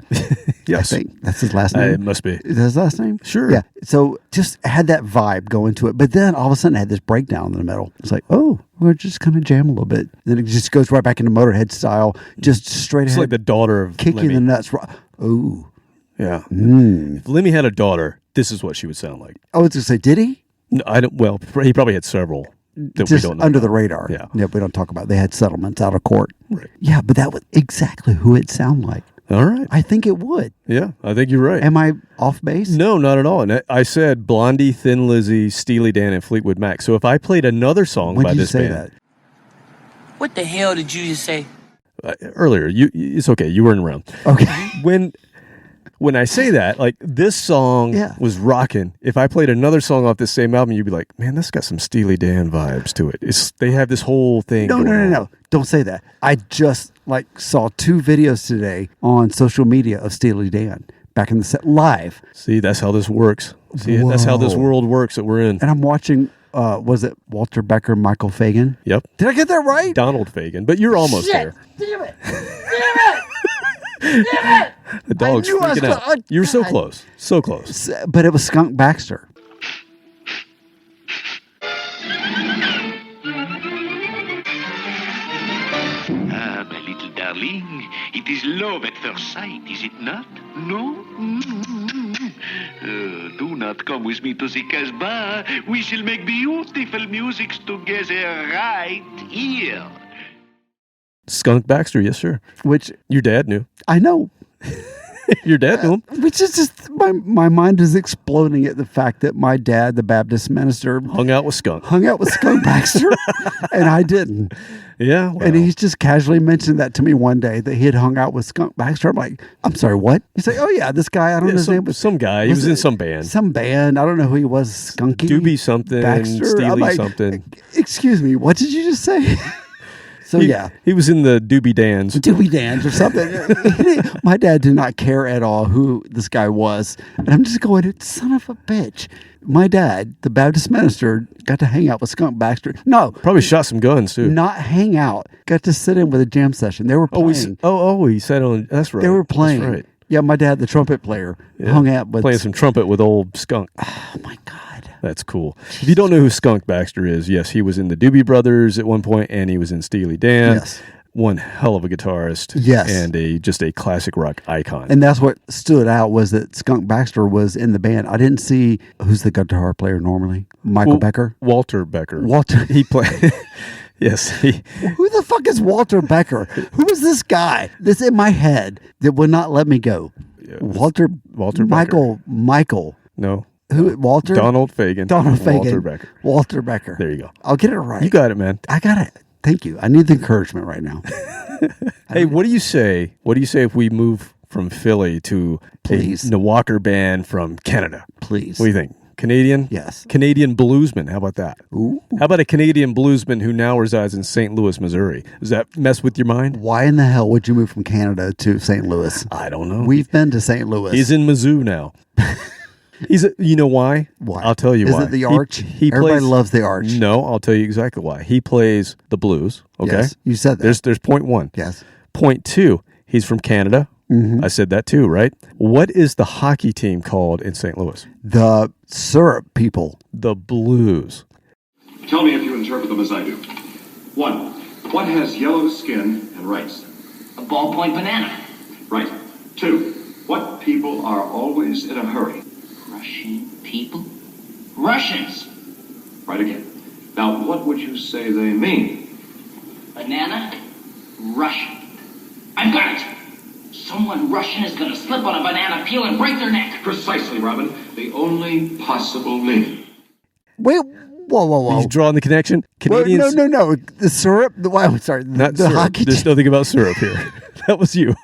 Speaker 2: Yes.
Speaker 3: I think that's his last name.
Speaker 2: It must be.
Speaker 3: Is that his last name?
Speaker 2: Sure.
Speaker 3: Yeah. So just had that vibe going to it. But then all of a sudden I had this breakdown in the middle. It's like, oh, we're just going to jam a little bit. Then it just goes right back into Motorhead style, just straight
Speaker 2: It's
Speaker 3: ahead.
Speaker 2: like the daughter of
Speaker 3: kicking
Speaker 2: Lemmy.
Speaker 3: the nuts. Oh.
Speaker 2: Yeah. If Lemmy had a daughter, this is what she would sound like.
Speaker 3: I was going to say, did he?
Speaker 2: No, I don't. Well, he probably had several that
Speaker 3: Just
Speaker 2: we don't know
Speaker 3: under
Speaker 2: about.
Speaker 3: the radar.
Speaker 2: Yeah.
Speaker 3: We don't talk about. They had settlements out of court.
Speaker 2: Right.
Speaker 3: Yeah, but that was exactly who it sounded like.
Speaker 2: All right.
Speaker 3: I think it would.
Speaker 2: Yeah, I think you're right.
Speaker 3: Am I off base?
Speaker 2: No, not at all. And I said Blondie, Thin Lizzy, Steely Dan, and Fleetwood Mac. So if I played another song
Speaker 3: When
Speaker 2: by
Speaker 3: did you
Speaker 2: this
Speaker 3: say
Speaker 2: band
Speaker 3: that?
Speaker 4: What the hell did you just say?
Speaker 2: Earlier, it's okay. You weren't around.
Speaker 3: Okay.
Speaker 2: When I say that, like this song was rocking. If I played another song off this same album, you'd be like, "Man, this got some Steely Dan vibes to it." They have this whole thing.
Speaker 3: No. Don't say that. I just saw 2 videos today on social media of Steely Dan back in the set live.
Speaker 2: See, that's how this works. See, that's how this world works that we're in.
Speaker 3: And I'm watching. Was it Walter Becker, Michael Fagan?
Speaker 2: Yep.
Speaker 3: Did I get that right?
Speaker 2: Donald Fagan, but you're almost there.
Speaker 3: Damn it! Damn it!
Speaker 2: The dog's
Speaker 3: I knew I was
Speaker 2: freaking out.
Speaker 3: gonna-
Speaker 2: You're so close. So close.
Speaker 3: But it was Skunk Baxter.
Speaker 6: Ah, my little darling, it is love at first sight, is it not? No? Do not come with me to the Casbah. We shall make beautiful music together right here.
Speaker 2: Skunk Baxter, yes, sir.
Speaker 3: Which
Speaker 2: Your dad knew.
Speaker 3: I know.
Speaker 2: Your dad knew him.
Speaker 3: Which is just my mind is exploding at the fact that my dad, the Baptist minister,
Speaker 2: Hung out with Skunk.
Speaker 3: hung out with Skunk Baxter, and I didn't.
Speaker 2: Yeah. Well,
Speaker 3: And he's just casually mentioned that to me one day that he had hung out with Skunk Baxter. I'm like, I'm sorry, what? He's like, oh yeah, this guy. I don't know his name.
Speaker 2: some guy. He was in some band.
Speaker 3: Some band. I don't know who he was. Skunky
Speaker 2: Doobie something,
Speaker 3: Baxter.
Speaker 2: Steely
Speaker 3: I'm like,
Speaker 2: something.
Speaker 3: Excuse me, what did you just say? So yeah.
Speaker 2: He was in the Doobie Dans.
Speaker 3: Doobie Dans or something. My dad did not care at all who this guy was. And I'm just going, son of a bitch. My dad, the Baptist minister, got to hang out with Skunk Baxter. No.
Speaker 2: Probably shot some guns too.
Speaker 3: Not hang out. Got to sit in with a jam session. They were playing.
Speaker 2: He said on. That's right.
Speaker 3: They were playing.
Speaker 2: That's right.
Speaker 3: Yeah, my dad, the trumpet player,
Speaker 2: Yeah.
Speaker 3: hung out with.
Speaker 2: Playing some trumpet with old Skunk.
Speaker 3: Oh my God.
Speaker 2: That's cool. If you don't know who Skunk Baxter is, yes, he was in the Doobie Brothers at one point, and he was in Steely Dan.
Speaker 3: Yes.
Speaker 2: One hell of a guitarist.
Speaker 3: Yes.
Speaker 2: And just a classic rock icon.
Speaker 3: And that's what stood out was that Skunk Baxter was in the band. I didn't see who's the guitar player normally. Michael Becker.
Speaker 2: Walter Becker.
Speaker 3: Walter.
Speaker 2: He played. Yes.
Speaker 3: Who the fuck is Walter Becker? Who is this guy that's in my head that would not let me go?
Speaker 2: Yeah,
Speaker 3: Walter
Speaker 2: Becker.
Speaker 3: Michael.
Speaker 2: No.
Speaker 3: Who? Walter?
Speaker 2: Donald Fagan.
Speaker 3: Donald Fagan.
Speaker 2: Walter Becker.
Speaker 3: Walter Becker.
Speaker 2: There you go.
Speaker 3: I'll get it right.
Speaker 2: You got it, man.
Speaker 3: I got it. Thank you. I need the encouragement right now.
Speaker 2: Hey, what do you say? What do you say if we move from Philly to
Speaker 3: Please.
Speaker 2: a Nawalker band from Canada?
Speaker 3: Please.
Speaker 2: What do you think? Canadian?
Speaker 3: Yes.
Speaker 2: Canadian bluesman. How about that?
Speaker 3: Ooh.
Speaker 2: How about a Canadian bluesman who now resides in St. Louis, Missouri? Does that mess with your mind?
Speaker 3: Why in the hell would you move from Canada to St. Louis?
Speaker 2: I don't know.
Speaker 3: We've been to St. Louis.
Speaker 2: He's in Mizzou now. You know why?
Speaker 3: Why?
Speaker 2: I'll tell you why.
Speaker 3: Is it the arch?
Speaker 2: He
Speaker 3: Everybody
Speaker 2: plays,
Speaker 3: loves the arch.
Speaker 2: No, I'll tell you exactly why. He plays the blues. Okay,
Speaker 3: Yes, you said that.
Speaker 2: There's point one.
Speaker 3: Yes.
Speaker 2: Point two. He's from Canada, I said that too, right? What is the hockey team called in St. Louis?
Speaker 3: The syrup people.
Speaker 2: The Blues.
Speaker 7: Tell me if you interpret them as I do. 1. What has yellow skin and rice?
Speaker 4: A ballpoint banana.
Speaker 7: Right. 2. What people are always in a hurry?
Speaker 4: Russian people? Russians.
Speaker 7: Right again. Now, what would you say they mean?
Speaker 4: Banana? Russian. I've got it. Someone Russian is gonna slip on a banana peel and break their neck.
Speaker 7: Precisely, Robin. The only possible meaning.
Speaker 3: Wait, whoa.
Speaker 2: You drawing the connection?
Speaker 3: Well,
Speaker 2: Canadians?
Speaker 3: no. The syrup. Sorry,
Speaker 2: Not
Speaker 3: the
Speaker 2: syrup.
Speaker 3: hockey
Speaker 2: There's
Speaker 3: team.
Speaker 2: nothing about syrup here. That was you.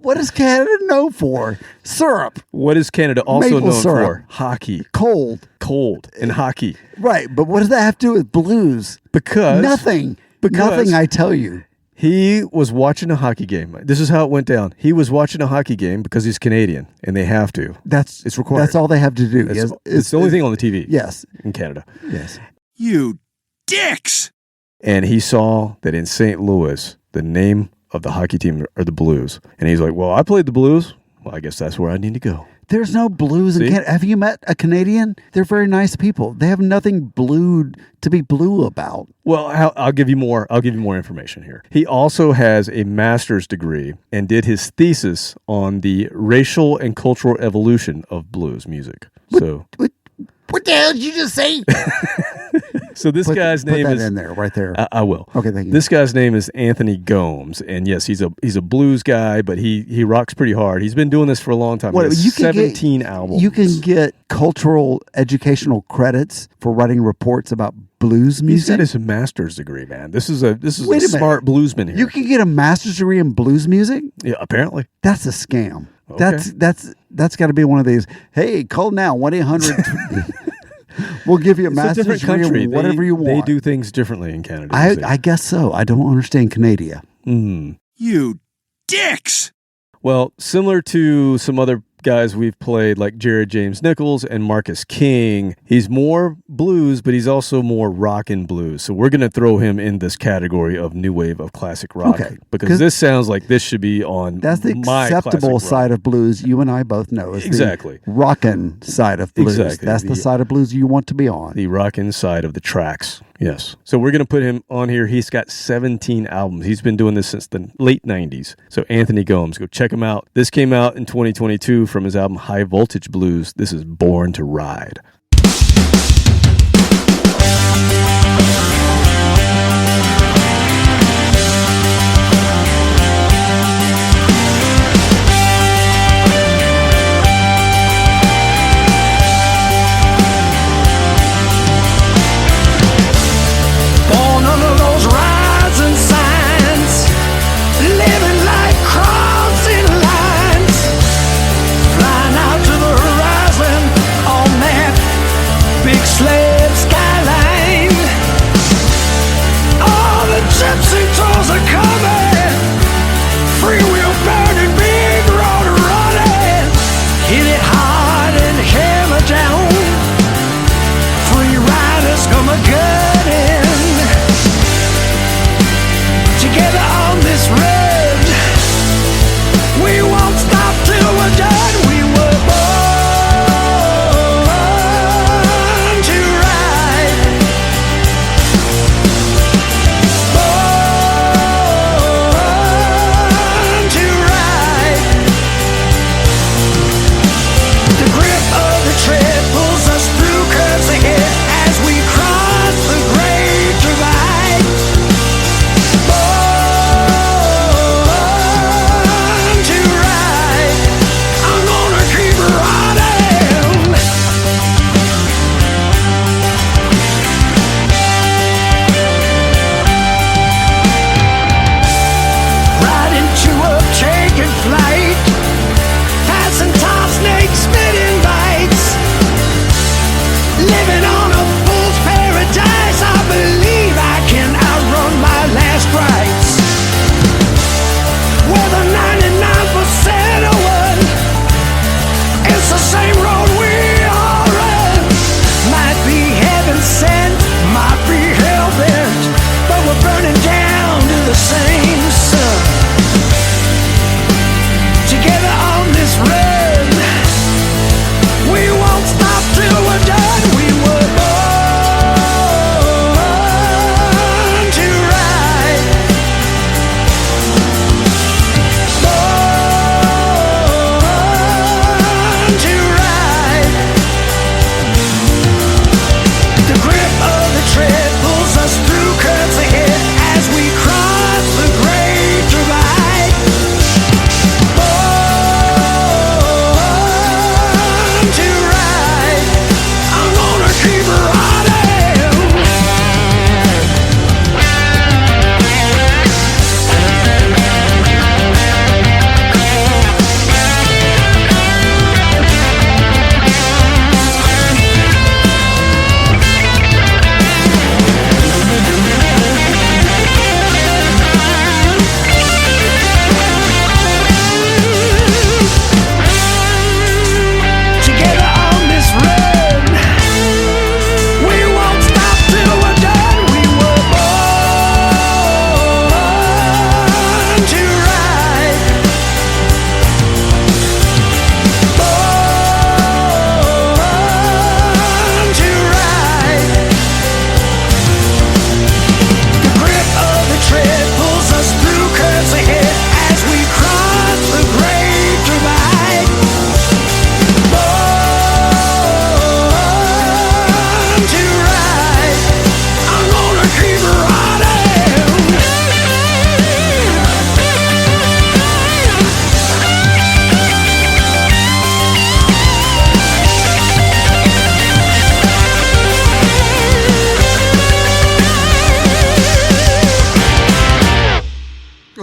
Speaker 3: What is Canada known for? Syrup.
Speaker 2: What is Canada also
Speaker 3: Maple
Speaker 2: known
Speaker 3: syrup.
Speaker 2: for? Hockey.
Speaker 3: Cold.
Speaker 2: Cold and hockey.
Speaker 3: Right, but what does that have to do with blues?
Speaker 2: Because
Speaker 3: Nothing. Nothing, I tell you.
Speaker 2: he was watching a hockey game. This is how it went down. He was watching a hockey game because he's Canadian and they have to.
Speaker 3: It's
Speaker 2: required.
Speaker 3: That's all they have to do.
Speaker 2: It's the only thing on the TV.
Speaker 3: Yes.
Speaker 2: In Canada.
Speaker 3: Yes.
Speaker 1: You dicks!
Speaker 2: And he saw that in St. Louis, the name of the hockey team are the Blues. And he's like, well, I played the Blues. Well, I guess that's where I need to go.
Speaker 3: There's no blues in
Speaker 2: See?
Speaker 3: Canada. Have you met a Canadian? They're very nice people. They have nothing blue to be blue about.
Speaker 2: Well, I'll give you more. I'll give you more information here. He also has a master's degree and did his thesis on the racial and cultural evolution of blues music.
Speaker 3: What the hell did you just say?
Speaker 2: So this guy's name
Speaker 3: put that
Speaker 2: is
Speaker 3: in there, right there.
Speaker 2: I will.
Speaker 3: Okay, thank you.
Speaker 2: This guy's name is Anthony Gomes, and yes, he's a blues guy, but he rocks pretty hard. He's been doing this for a long time. He has 17 albums.
Speaker 3: You can get cultural educational credits for writing reports about blues
Speaker 2: He's
Speaker 3: music.
Speaker 2: got his master's degree, man. This is a
Speaker 3: Wait a
Speaker 2: smart bluesman here.
Speaker 3: You can get a master's degree in blues music?
Speaker 2: Yeah, apparently.
Speaker 3: That's a scam.
Speaker 2: Okay.
Speaker 3: That's got to be one of these. Hey, call now 1-800. We'll give you a
Speaker 2: It's a
Speaker 3: master's
Speaker 2: different
Speaker 3: degree
Speaker 2: country.
Speaker 3: in whatever you want.
Speaker 2: They do things differently in Canada. you see.
Speaker 3: I guess so. I don't understand Canada.
Speaker 1: You dicks!
Speaker 2: Well, similar to some other guys we've played like Jared James Nichols and Marcus King, he's more blues, but he's also more rock and blues. So we're going to throw him in this category of new wave of classic rock.
Speaker 3: Okay.
Speaker 2: Because this sounds like this should be on
Speaker 3: That's the
Speaker 2: my
Speaker 3: acceptable
Speaker 2: classic rock.
Speaker 3: side of blues. You and I both know is
Speaker 2: Exactly.
Speaker 3: the rockin' side of blues.
Speaker 2: Exactly.
Speaker 3: That's the side of blues you want to be on.
Speaker 2: The rock inside of the tracks. Yes. So we're going to put him on here. He's got 17 albums. He's been doing this since the late 90s. So Anthony Gomes, go check him out. This came out in 2022 from his album High Voltage Blues. This is Born to Ride.
Speaker 5: Born under those rising signs, living like crossing lines, flying out to the horizon on that big slab skyline.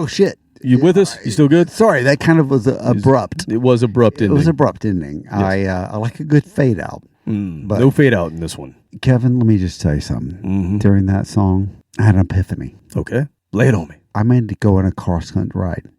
Speaker 3: Oh, shit.
Speaker 2: You with us? You still good?
Speaker 3: Sorry, that kind of was abrupt.
Speaker 2: It was abrupt ending.
Speaker 3: It was abrupt ending. Yes. I like a good fade out.
Speaker 2: But no fade out in this one.
Speaker 3: Kevin, let me just tell you something. Mm-hmm. During that song, I had an epiphany.
Speaker 2: Okay. Lay it on me.
Speaker 3: I meant to go on a cross-country ride.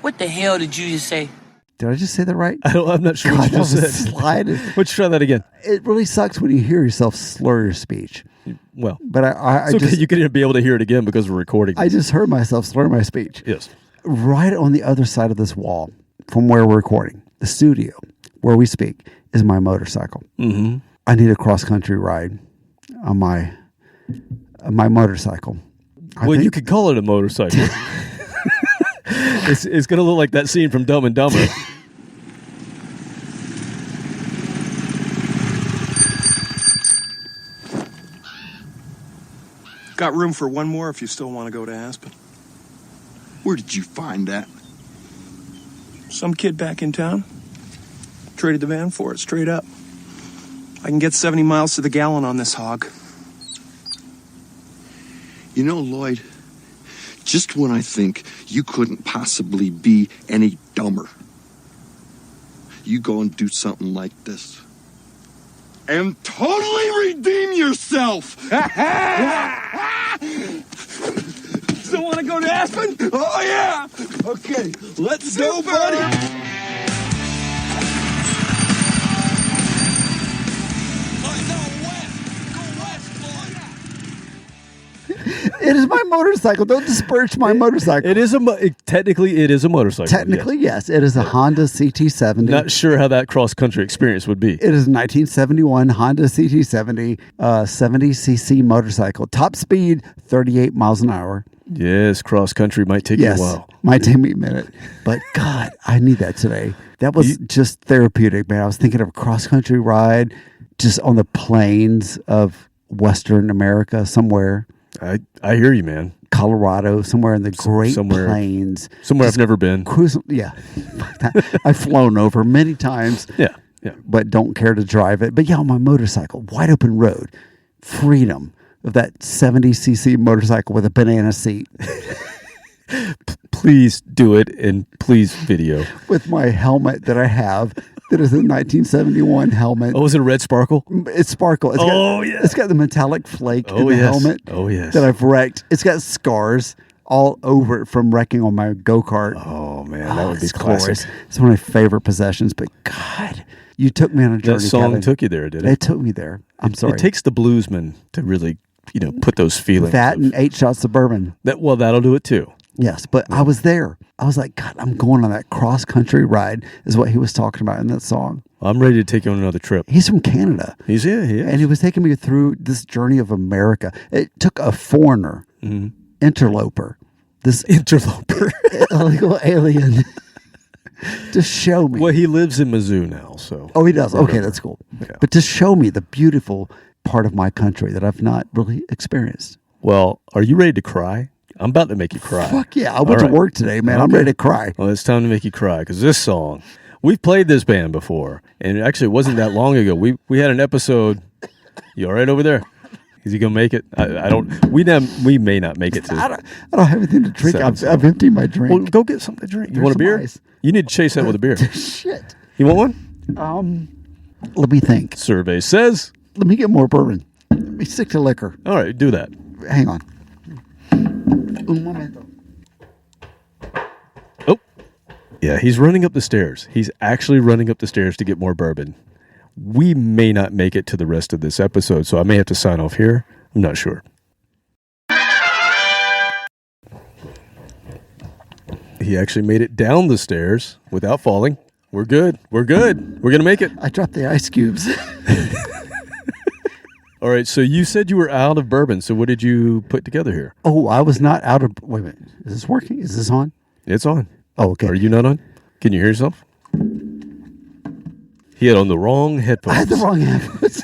Speaker 8: What the hell did you just say?
Speaker 3: Did I just say that right?
Speaker 2: I'm not sure what you just said.
Speaker 3: Slide.
Speaker 2: Let's try that again.
Speaker 3: It really sucks when you hear yourself slur your speech.
Speaker 2: Well,
Speaker 3: but I
Speaker 2: it's okay.
Speaker 3: just,
Speaker 2: you could be able to hear it again because we're recording.
Speaker 3: I just heard myself slur my speech.
Speaker 2: Yes.
Speaker 3: Right on the other side of this wall from where we're recording, the studio where we speak, is my motorcycle. Mm-hmm. I need a cross-country ride on my motorcycle.
Speaker 2: Well, you could call it a motorcycle. It's going to look like that scene from Dumb and Dumber.
Speaker 1: Got room for one more if you still want to go to Aspen.
Speaker 9: Where did you find that?
Speaker 1: Some kid back in town. Traded the van for it, straight up. I can get 70 miles to the gallon on this hog.
Speaker 9: You know, Lloyd, just when I think you couldn't possibly be any dumber, you go and do something like this. And totally redeem yourself!
Speaker 1: Still want to go to Aspen?
Speaker 9: Oh, yeah! Okay, let's go, buddy!
Speaker 3: It is my motorcycle. Don't disparage my motorcycle.
Speaker 2: Technically, it is a motorcycle.
Speaker 3: Technically, yes. It is a Honda CT70.
Speaker 2: Not sure how that cross-country experience would be.
Speaker 3: It is a 1971 Honda CT70, 70cc motorcycle. Top speed, 38 miles an hour.
Speaker 2: Yes, cross-country might take you a while.
Speaker 3: Might take me a minute. But, God, I need that today. That was just therapeutic, man. I was thinking of a cross-country ride just on the plains of Western America somewhere.
Speaker 2: I hear you, man.
Speaker 3: Colorado, somewhere in the Great Plains.
Speaker 2: Somewhere I've never been.
Speaker 3: Yeah. I've flown over many times.
Speaker 2: Yeah.
Speaker 3: But don't care to drive it. But yeah, on my motorcycle, wide open road, freedom of that 70cc motorcycle with a banana seat.
Speaker 2: Please do it and please video.
Speaker 3: With my helmet that I have. That is a 1971 helmet.
Speaker 2: Oh, is it a red sparkle?
Speaker 3: It's sparkle. It's got the metallic flake in the helmet.
Speaker 2: Oh, yes.
Speaker 3: That I've wrecked. It's got scars all over it from wrecking on my go-kart.
Speaker 2: Oh, man. That would be classic.
Speaker 3: Glorious. It's one of my favorite possessions. But, God, you took me on a journey,
Speaker 2: That song
Speaker 3: Kevin.
Speaker 2: took you there, did it?
Speaker 3: It took me there. I'm sorry.
Speaker 2: It takes the bluesman to really, put those feelings.
Speaker 3: That and 8 shots of bourbon.
Speaker 2: That'll do it, too.
Speaker 3: Yes, but I was there. I was like, God, I'm going on that cross-country ride is what he was talking about in that song.
Speaker 2: I'm ready to take you on another trip.
Speaker 3: He's from Canada.
Speaker 2: He is.
Speaker 3: And he was taking me through this journey of America. It took a foreigner, interloper, this illegal alien to show me.
Speaker 2: Well, he lives in Mizzou now, so.
Speaker 3: Oh, he does? Okay, that's cool. Yeah. But to show me the beautiful part of my country that I've not really experienced.
Speaker 2: Well, are you ready to cry? I'm about to make you cry.
Speaker 3: Fuck yeah. I went to work today, man. Okay. I'm ready to cry.
Speaker 2: Well, it's time to make you cry because this song, we've played this band before. And actually, it wasn't that long ago. We had an episode. You all right over there? Is he going to make it? I don't. We may not make it to.
Speaker 3: I don't have anything to drink. I've emptied my drink.
Speaker 2: Well, go get something to drink. You want a beer?
Speaker 3: Ice.
Speaker 2: You need to chase that with a beer.
Speaker 3: Shit.
Speaker 2: You want one?
Speaker 3: Let me think.
Speaker 2: Survey says.
Speaker 3: Let me get more bourbon. Let me stick to liquor.
Speaker 2: All right, do that.
Speaker 3: Hang on. Un momento.
Speaker 2: Oh, yeah, he's running up the stairs. He's actually running up the stairs to get more bourbon. We may not make it to the rest of this episode, so I may have to sign off here. I'm not sure. He actually made it down the stairs without falling. We're good. We're going to make it.
Speaker 3: I dropped the ice cubes.
Speaker 2: All right, so you said you were out of bourbon, so what did you put together here?
Speaker 3: Oh, I was not out of... Wait a minute. Is this working? Is this on?
Speaker 2: It's on.
Speaker 3: Oh, okay.
Speaker 2: Are you not on? Can you hear yourself? He had on the wrong headphones.
Speaker 3: I had the wrong headphones.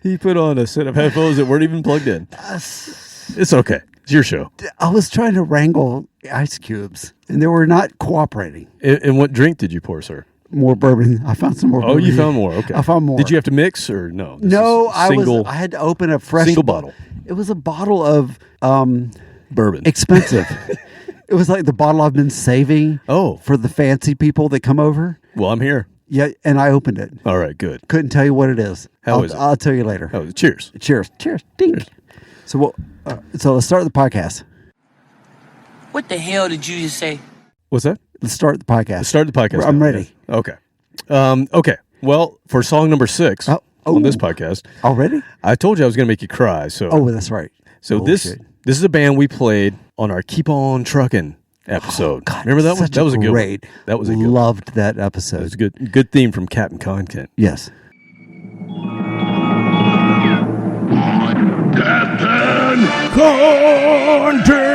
Speaker 2: He put on a set of headphones that weren't even plugged in. It's okay. It's your show.
Speaker 3: I was trying to wrangle ice cubes, and they were not cooperating.
Speaker 2: And what drink did you pour, sir?
Speaker 3: more bourbon. I found some more.
Speaker 2: Oh,
Speaker 3: bourbon.
Speaker 2: you found more. Okay.
Speaker 3: I found more.
Speaker 2: Did you have to mix or no? This
Speaker 3: No,
Speaker 2: is single,
Speaker 3: I had to open a fresh
Speaker 2: single bottle.
Speaker 3: It was a bottle of
Speaker 2: Bourbon.
Speaker 3: expensive. It was like the bottle I've been saving.
Speaker 2: Oh.
Speaker 3: For the fancy people that come over.
Speaker 2: Well, I'm here.
Speaker 3: Yeah, and I opened it.
Speaker 2: All right, good.
Speaker 3: Couldn't tell you what it is.
Speaker 2: How is it?
Speaker 3: I'll tell you later.
Speaker 2: Oh, cheers.
Speaker 3: Cheers. Ding.
Speaker 2: Cheers.
Speaker 3: So let's start the podcast.
Speaker 8: What the hell did you just say?
Speaker 2: What's that?
Speaker 3: Let's start the podcast.
Speaker 2: Start the podcast.
Speaker 3: I'm
Speaker 2: now.
Speaker 3: ready.
Speaker 2: Okay. Okay. Well, for song number 6 on this podcast,
Speaker 3: already,
Speaker 2: I told you I was going to make you cry. So,
Speaker 3: that's right.
Speaker 2: So this is a band we played on our Keep On Truckin' episode.
Speaker 3: God,
Speaker 2: remember that one? That was a good
Speaker 3: great.
Speaker 2: one. That was a good
Speaker 3: Loved that episode.
Speaker 2: It was a good theme from Captain Content.
Speaker 3: Yes.
Speaker 2: Captain Content.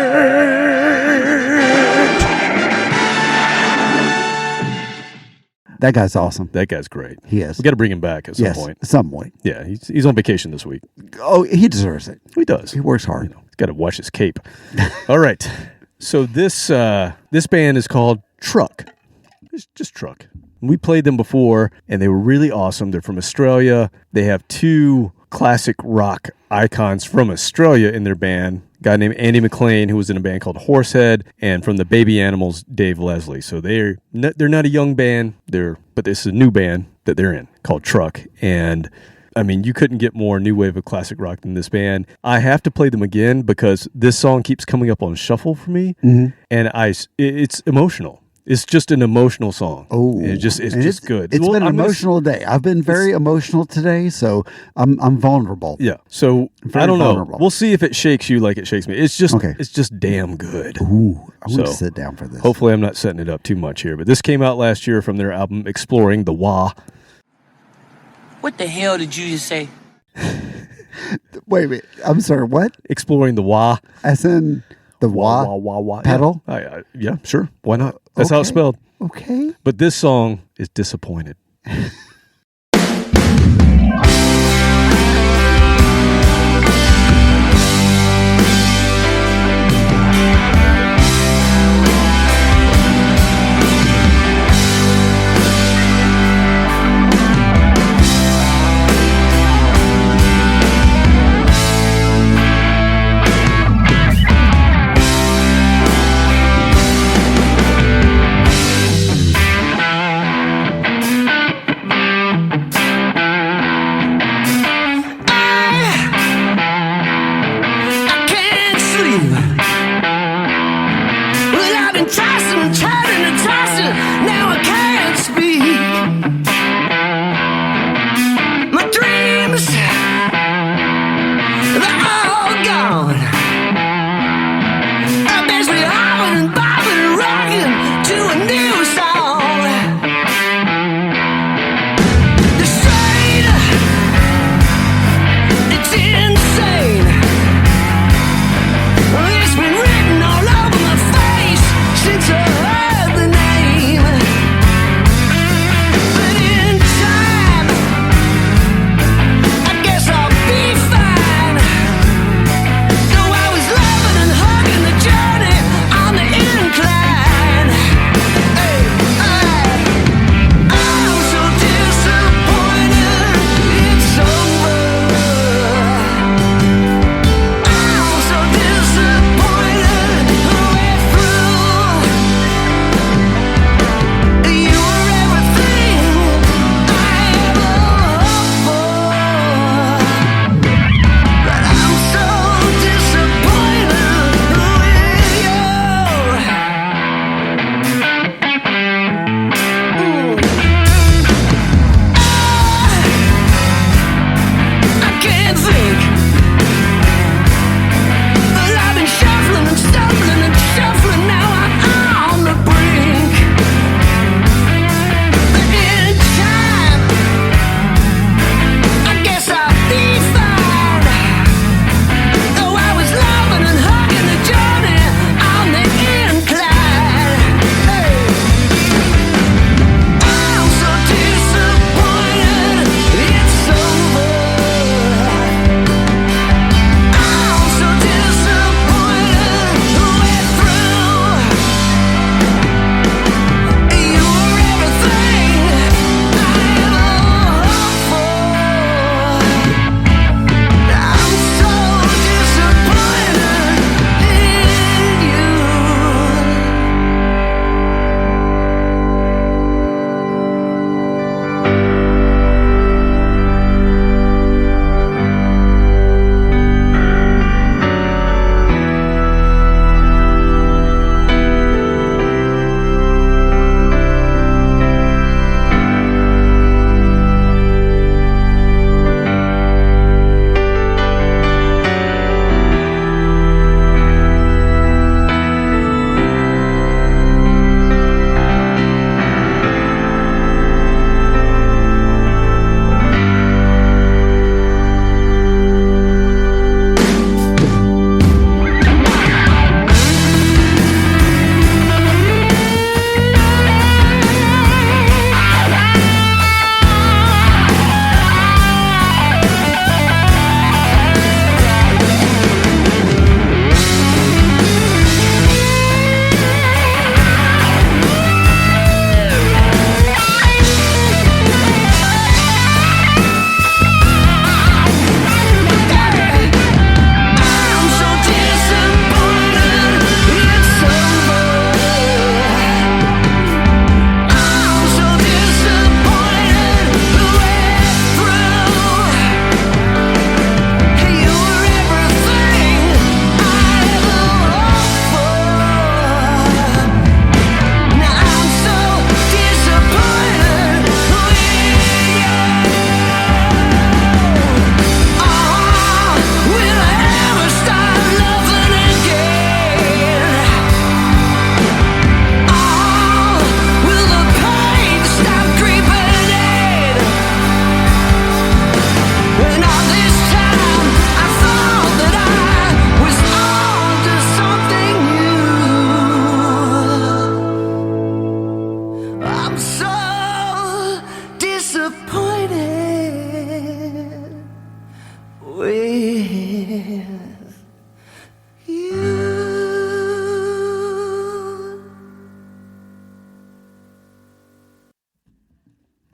Speaker 3: That guy's awesome.
Speaker 2: That guy's great.
Speaker 3: He is.
Speaker 2: We got to bring him back at some point.
Speaker 3: At some point.
Speaker 2: Yeah, he's on vacation this week.
Speaker 3: Oh, he deserves it.
Speaker 2: He does.
Speaker 3: He works hard.
Speaker 2: You know, he's got to watch his cape. All right. So this band is called Truck. It's just Truck. We played them before, and they were really awesome. They're from Australia. They have 2 classic rock icons from Australia in their band. A guy named Andy McLean, who was in a band called Horsehead, and from the Baby Animals, Dave Leslie. So they're not a young band, but this is a new band that they're in called Truck. And I mean, you couldn't get more new wave of classic rock than this band. I have to play them again because this song keeps coming up on shuffle for me, and it's emotional. It's just an emotional song.
Speaker 3: Oh,
Speaker 2: it's just good.
Speaker 3: It's been an emotional day. I've been very emotional today, so I'm vulnerable.
Speaker 2: Yeah. So
Speaker 3: Very
Speaker 2: I don't
Speaker 3: vulnerable.
Speaker 2: know. We'll see if it shakes you like it shakes me. It's just
Speaker 3: Okay.
Speaker 2: it's just damn good.
Speaker 3: Ooh, I want to
Speaker 2: So,
Speaker 3: sit down for this.
Speaker 2: Hopefully, I'm not setting it up too much here. But this came out last year from their album Exploring the Wah.
Speaker 8: What the hell did you just say?
Speaker 3: Wait a minute. I'm sorry. What?
Speaker 2: Exploring the Wah.
Speaker 3: As in the
Speaker 2: Wah,
Speaker 3: wah?
Speaker 2: wah, wah.
Speaker 3: pedal?
Speaker 2: Yeah, sure. Why not? That's how it's
Speaker 3: Okay.
Speaker 2: spelled.
Speaker 3: Okay.
Speaker 2: But this song is Disappointed.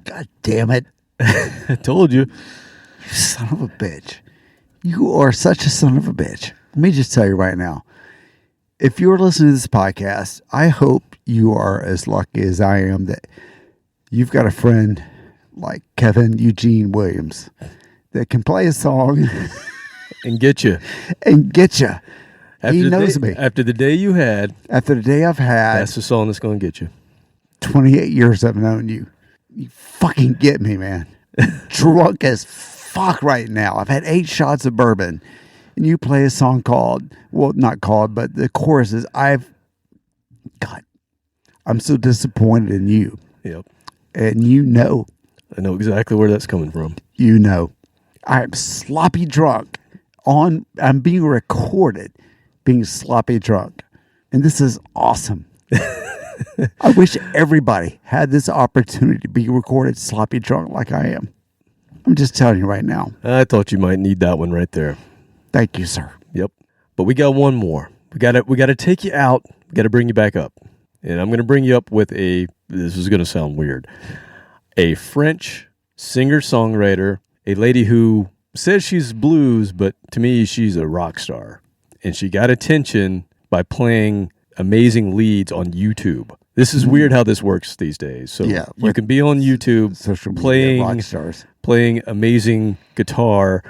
Speaker 3: God damn it.
Speaker 2: I told you.
Speaker 3: You son of a bitch. You are such a son of a bitch. Let me just tell you right now. If you're listening to this podcast, I hope you are as lucky as I am that you've got a friend like Kevin Eugene Williams that can play a song
Speaker 2: And get you.
Speaker 3: and get you. He knows me.
Speaker 2: After the day you had,
Speaker 3: After the day I've had,
Speaker 2: that's the song that's going to get you.
Speaker 3: 28 years I've known you. You fucking get me, man. Drunk as fuck right now. I've had 8 shots of bourbon. And you play a song called, well, not called, but the chorus is, God, I'm so disappointed in you.
Speaker 2: Yep.
Speaker 3: And you know.
Speaker 2: I know exactly where that's coming from.
Speaker 3: You know. I'm sloppy drunk. I'm being recorded being sloppy drunk. And this is awesome. I wish everybody had this opportunity to be recorded sloppy drunk like I am. I'm just telling you right now.
Speaker 2: I thought you might need that one right there.
Speaker 3: Thank you, sir.
Speaker 2: Yep. But we got one more. We got to take you out. We got to bring you back up. And I'm going to bring you up with this is going to sound weird, a French singer-songwriter, a lady who says she's blues, but to me, she's a rock star. And she got attention by playing amazing leads on YouTube. This is weird how this works these days. So
Speaker 3: Yeah,
Speaker 2: you can be on YouTube
Speaker 3: social media rock
Speaker 2: playing
Speaker 3: stars.
Speaker 2: amazing guitar,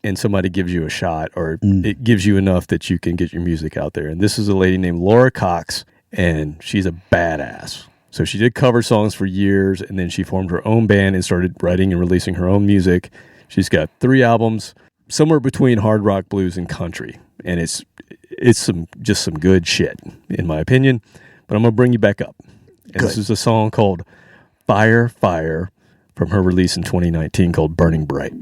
Speaker 2: and somebody gives you a shot, or it gives you enough that you can get your music out there. And this is a lady named Laura Cox, and she's a badass. So she did cover songs for years, and then she formed her own band and started writing and releasing her own music. She's got 3 albums, somewhere between hard rock, blues, and country. And it's some good shit, in my opinion. But I'm going to bring you back up. And This is a song called Fire, Fire from her release in 2019 called Burning Bright.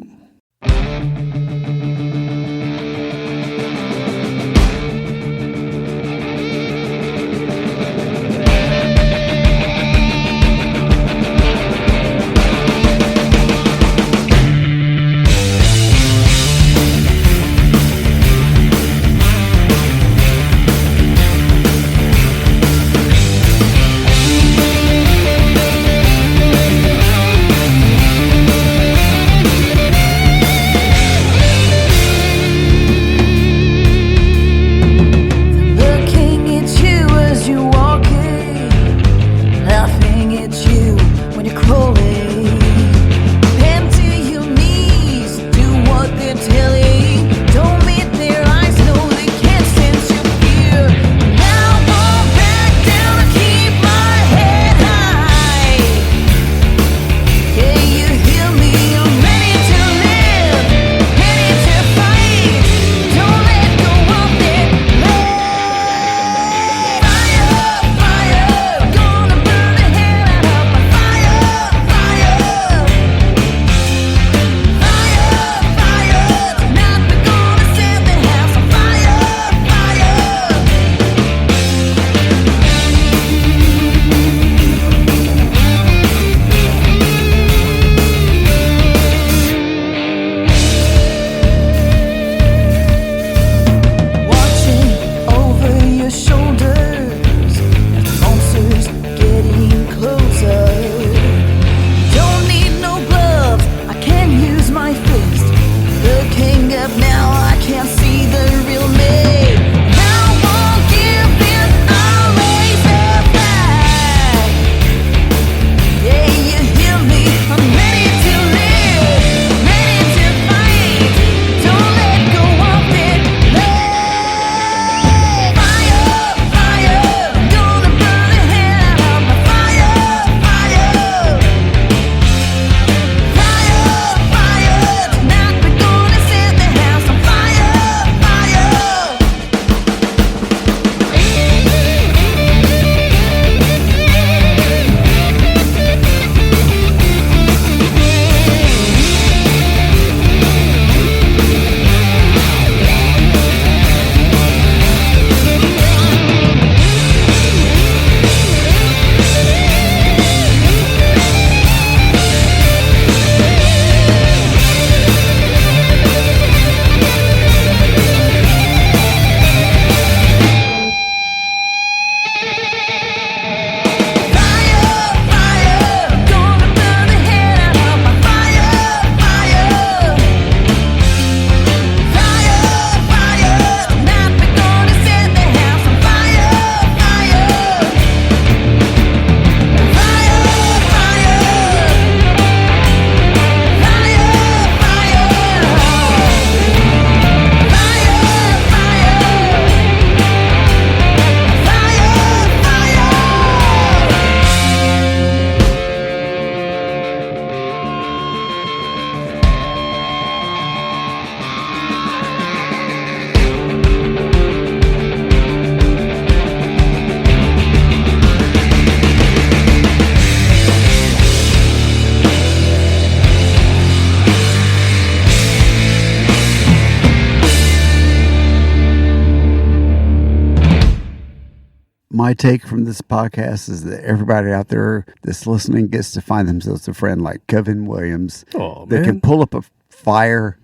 Speaker 3: My take from this podcast is that everybody out there that's listening gets to find themselves a friend like Kevin Williams that can pull up a fire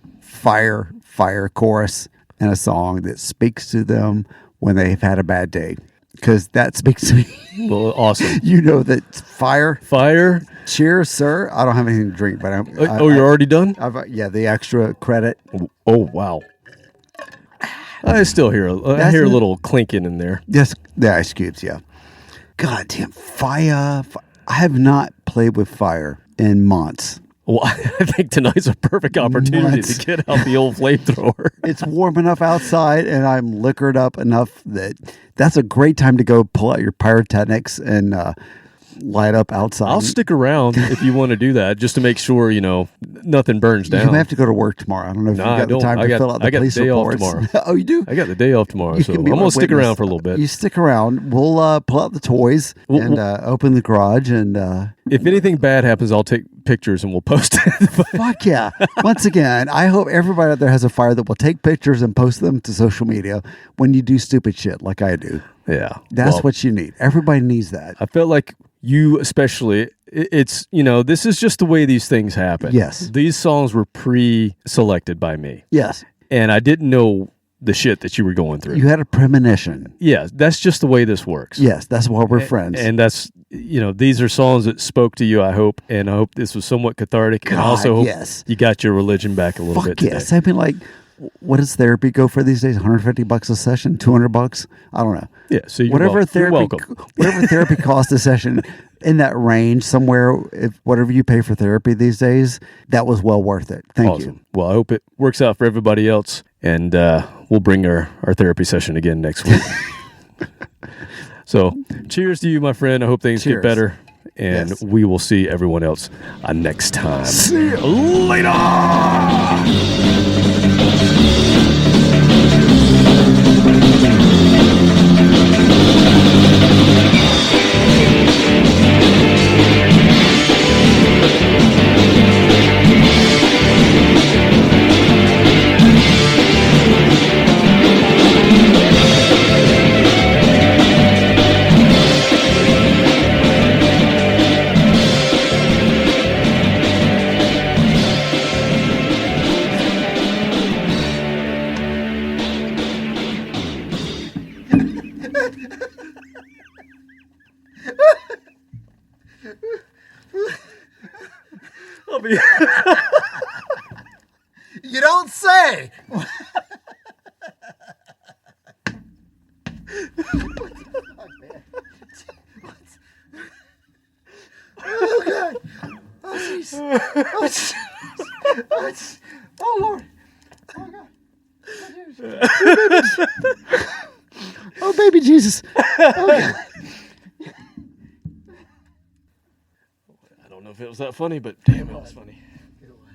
Speaker 3: chorus and a song that speaks to them when they've had a bad day. Because that speaks to me.
Speaker 2: Well, awesome.
Speaker 3: You know that fire. Cheers, sir. I don't have anything to drink, but
Speaker 2: you're already done?
Speaker 3: Yeah, the extra credit.
Speaker 2: Oh, wow. I still hear a little clinking in there.
Speaker 3: Yes, the ice cubes, yeah. God damn, fire. I have not played with fire in months.
Speaker 2: Well, I think tonight's a perfect opportunity to get out the old flamethrower.
Speaker 3: It's warm enough outside, and I'm liquored up enough that's a great time to go pull out your pyrotechnics and light up outside.
Speaker 2: I'll stick around if you want to do that, just to make sure, nothing burns down.
Speaker 3: You may have to go to work tomorrow. I don't know if you've got the time to fill out the police reports.
Speaker 2: I got the day off tomorrow.
Speaker 3: Oh, you do?
Speaker 2: I got the day off tomorrow, so I'm going to stick around for a little bit.
Speaker 3: You stick around. We'll pull out the toys and open the garage. And
Speaker 2: if anything bad happens, I'll take pictures and we'll post it.
Speaker 3: Fuck yeah. Once again, I hope everybody out there has a fire that will take pictures and post them to social media when you do stupid shit like I do.
Speaker 2: Yeah.
Speaker 3: That's what you need. Everybody needs that.
Speaker 2: I felt like you especially, it's, this is just the way these things happen.
Speaker 3: Yes.
Speaker 2: These songs were pre-selected by me.
Speaker 3: Yes.
Speaker 2: And I didn't know the shit that you were going through.
Speaker 3: You had a premonition.
Speaker 2: Yeah, that's just the way this works.
Speaker 3: Yes, that's why we're friends.
Speaker 2: And that's, these are songs that spoke to you, I hope. And I hope this was somewhat cathartic.
Speaker 3: God,
Speaker 2: and I also hope
Speaker 3: yes.
Speaker 2: you got your religion back a little bit today.
Speaker 3: Yes. I mean, like, what does therapy go for these days? $150 a session? $200? I don't know.
Speaker 2: Yeah, so you're
Speaker 3: welcome. Whatever therapy costs a session in that range somewhere, whatever you pay for therapy these days, that was well worth it. Thank you.
Speaker 2: Well, I hope it works out for everybody else, and we'll bring our therapy session again next week. So, cheers to you, my friend. I hope things get better, and we will see everyone else next time.
Speaker 3: See you
Speaker 2: later!
Speaker 3: You don't say. Oh God! Oh jeez! Oh Lord! Oh God! Oh baby Jesus! Oh God!
Speaker 2: I don't know if it was that funny, but damn, it was funny.